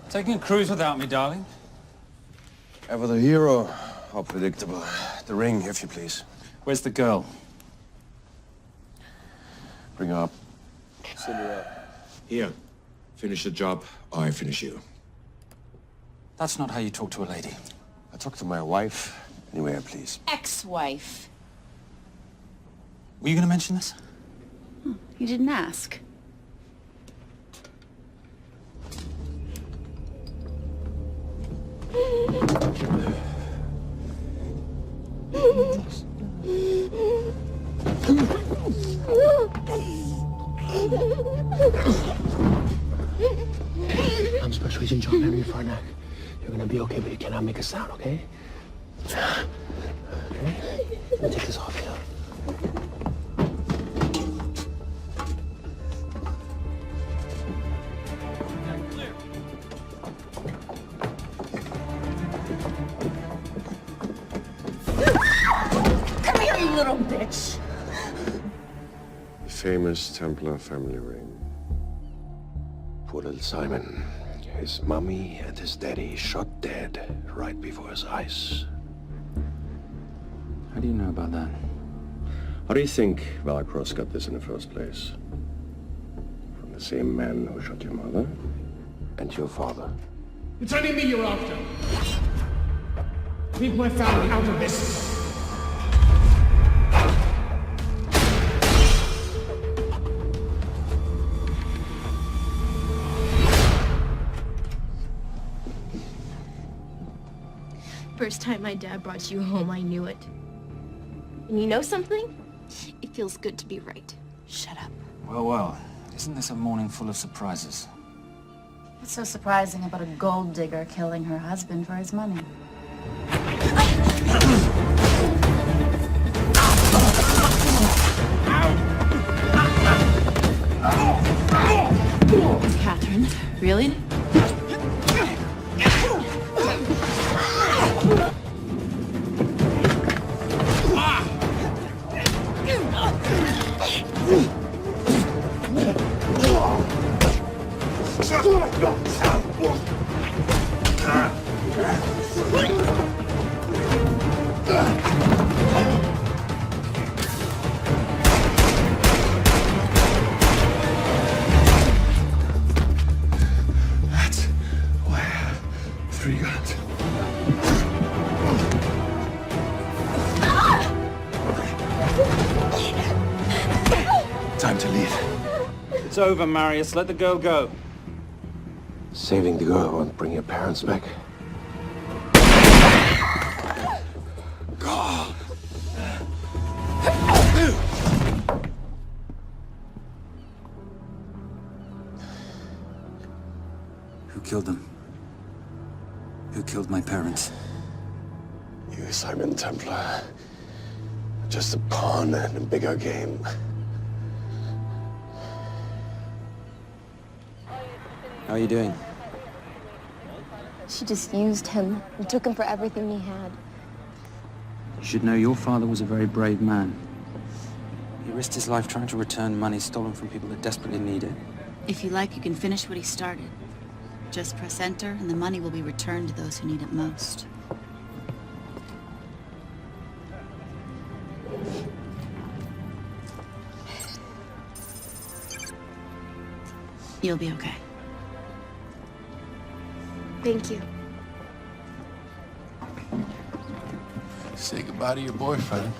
Taking a cruise without me, darling? Ever the hero? How predictable. The ring, if you please. Where's the girl? Bring her up. Send her up. Here. Finish the job, or I finish you. That's not how you talk to a lady. I talk to my wife, Anywhere, please. Ex-wife. Were you going to mention this? You didn't ask. I'm Special Agent John Henry Farnack. You're gonna be okay, but you cannot make a sound, okay? Okay? Let me take this off here. Come here, you little bitch. The famous Templar family ring. Poor little Simon. His mummy and his daddy shot dead right before his eyes. How do you know about that? How do you think Valacross got this in the first place? From the same man who shot your mother and your father. It's only me you're after. Keep my family out of this. First time my dad brought you home, I knew it. And you know something? It feels good to be right. Shut up. Well, well. Isn't this a morning full of surprises? What's so surprising about a gold digger killing her husband for his money? Catherine, really? That's why I have 3 guns. Time to leave. It's over, Marius. Let the girl go. Saving the girl won't bring your parents back. God. Who killed them? Who killed my parents? You, Simon Templar. Just a pawn in a bigger game. How are you doing? She just used him and took him for everything he had. You should know your father was a very brave man. He risked his life trying to return money stolen from people that desperately need it. If you like, you can finish what he started. Just press enter, and the money will be returned to those who need it most. You'll be okay. Thank you. Say goodbye to your boyfriend.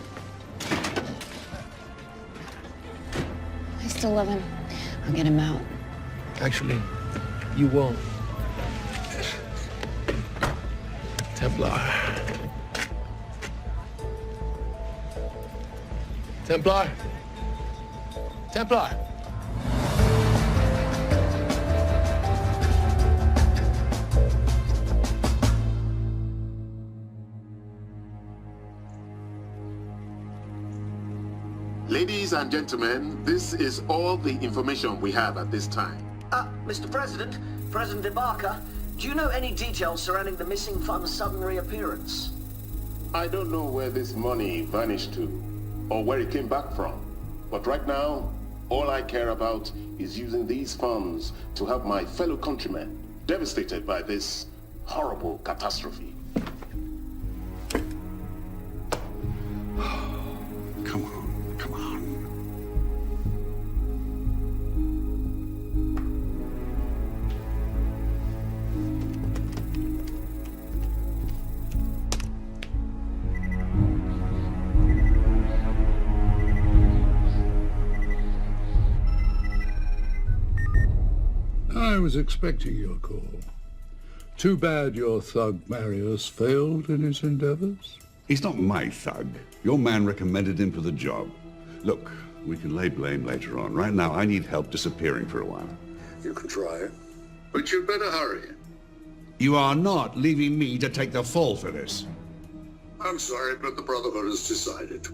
I still love him. I'll get him out. Actually, you won't. Templar. Templar. Templar. Ladies and gentlemen, this is all the information we have at this time. Mr. President, President Ibaka, do you know any details surrounding the missing fund's sudden reappearance? I don't know where this money vanished to, or where it came back from. But right now, all I care about is using these funds to help my fellow countrymen devastated by this horrible catastrophe. Come on, come on. I was expecting your call. Too bad your thug Marius failed in his endeavors. He's not my thug. Your man recommended him for the job. Look, we can lay blame later on. Right now, I need help disappearing for a while. You can try, but you'd better hurry. You are not leaving me to take the fall for this. I'm sorry, but the Brotherhood has decided.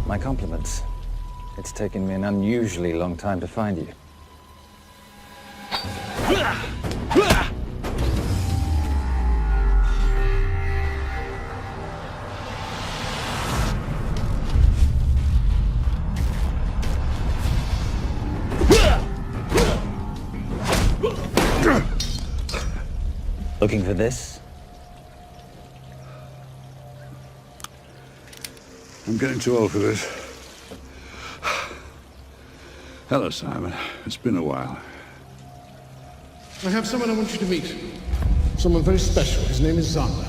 My compliments. It's taken me an unusually long time to find you. Looking for this? I'm getting too old for this. Hello, Simon. It's been a while. I have someone I want you to meet. Someone very special. His name is Zander.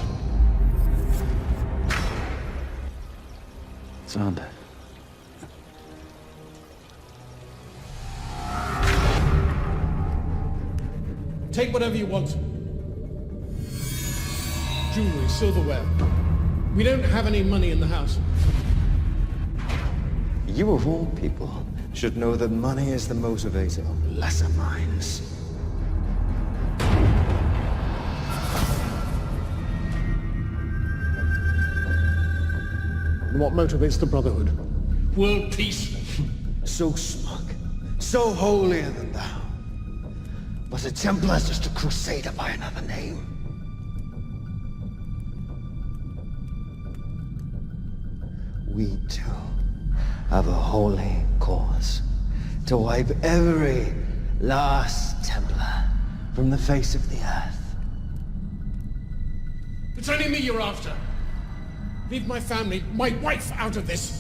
Zander. Take whatever you want. Jewelry, silverware. We don't have any money in the house. You of all people should know that money is the motivator of lesser minds. What motivates the Brotherhood? World peace. So smug, so holier than thou. Was a Templar just a crusader by another name? We too have a holy cause to wipe every last Templar from the face of the earth. It's only me you're after. Leave my family, my wife, out of this.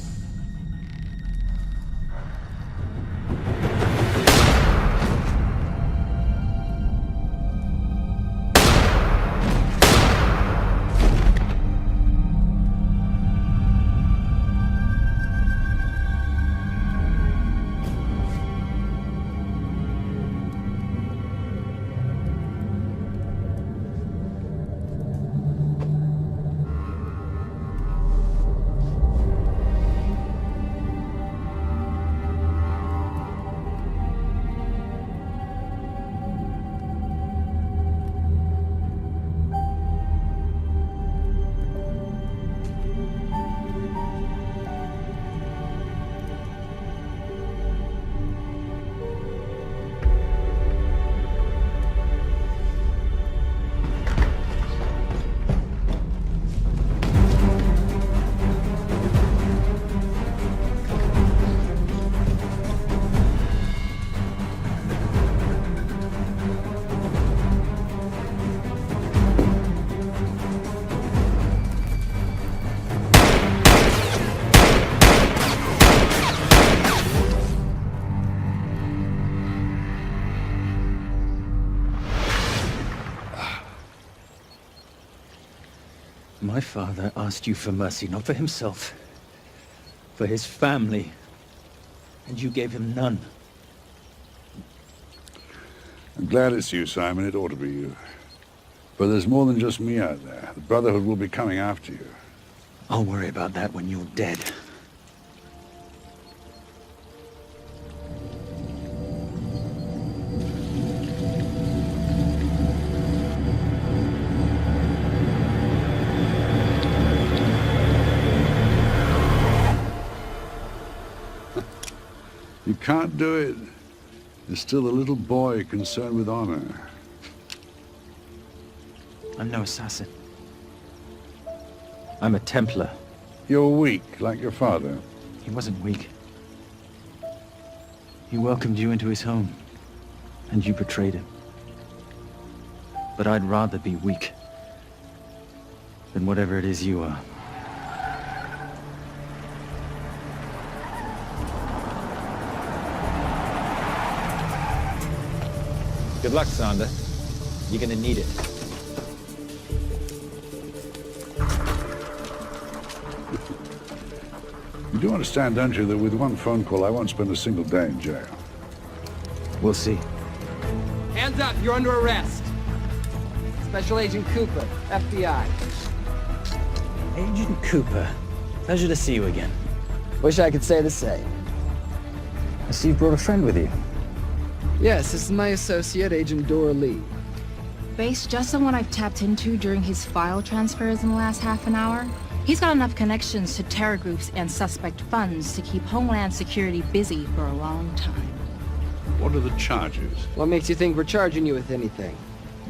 My father asked you for mercy, not for himself, for his family, and you gave him none. I'm glad it's you, Simon. It ought to be you. But there's more than just me out there. The Brotherhood will be coming after you. I'll worry about that when you're dead. You can't do it. You're still a little boy concerned with honor. I'm no assassin. I'm a Templar. You're weak, like your father. He wasn't weak. He welcomed you into his home, and you betrayed him. But I'd rather be weak than whatever it is you are. Good luck, Sander. You're gonna need it. You do understand, don't you, that with one phone call, I won't spend a single day in jail. We'll see. Hands up, you're under arrest. Special Agent Cooper, FBI. Agent Cooper, pleasure to see you again. Wish I could say the same. I see you brought a friend with you. Yes, this is my associate, Agent Dora Lee. Based just on what I've tapped into during his file transfers in the last half an hour, he's got enough connections to terror groups and suspect funds to keep Homeland Security busy for a long time. What are the charges? What makes you think we're charging you with anything?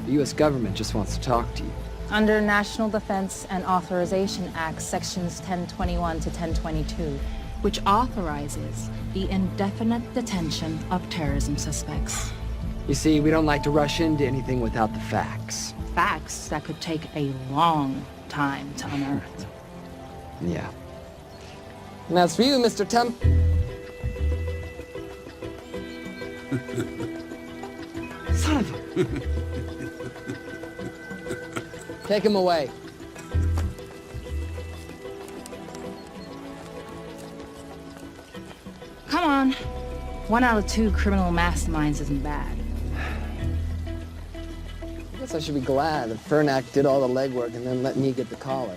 The U.S. government just wants to talk to you. Under National Defense and Authorization Act, Sections 1021 to 1022. Which authorizes the indefinite detention of terrorism suspects. You see, we don't like to rush into anything without the facts. Facts that could take a long time to unearth. Yeah. And that's for you, Mr. Temp. Son of a... Take him away. Come on. 1 out of 2 criminal masterminds isn't bad. I guess I should be glad that Fernak did all the legwork and then let me get the collar.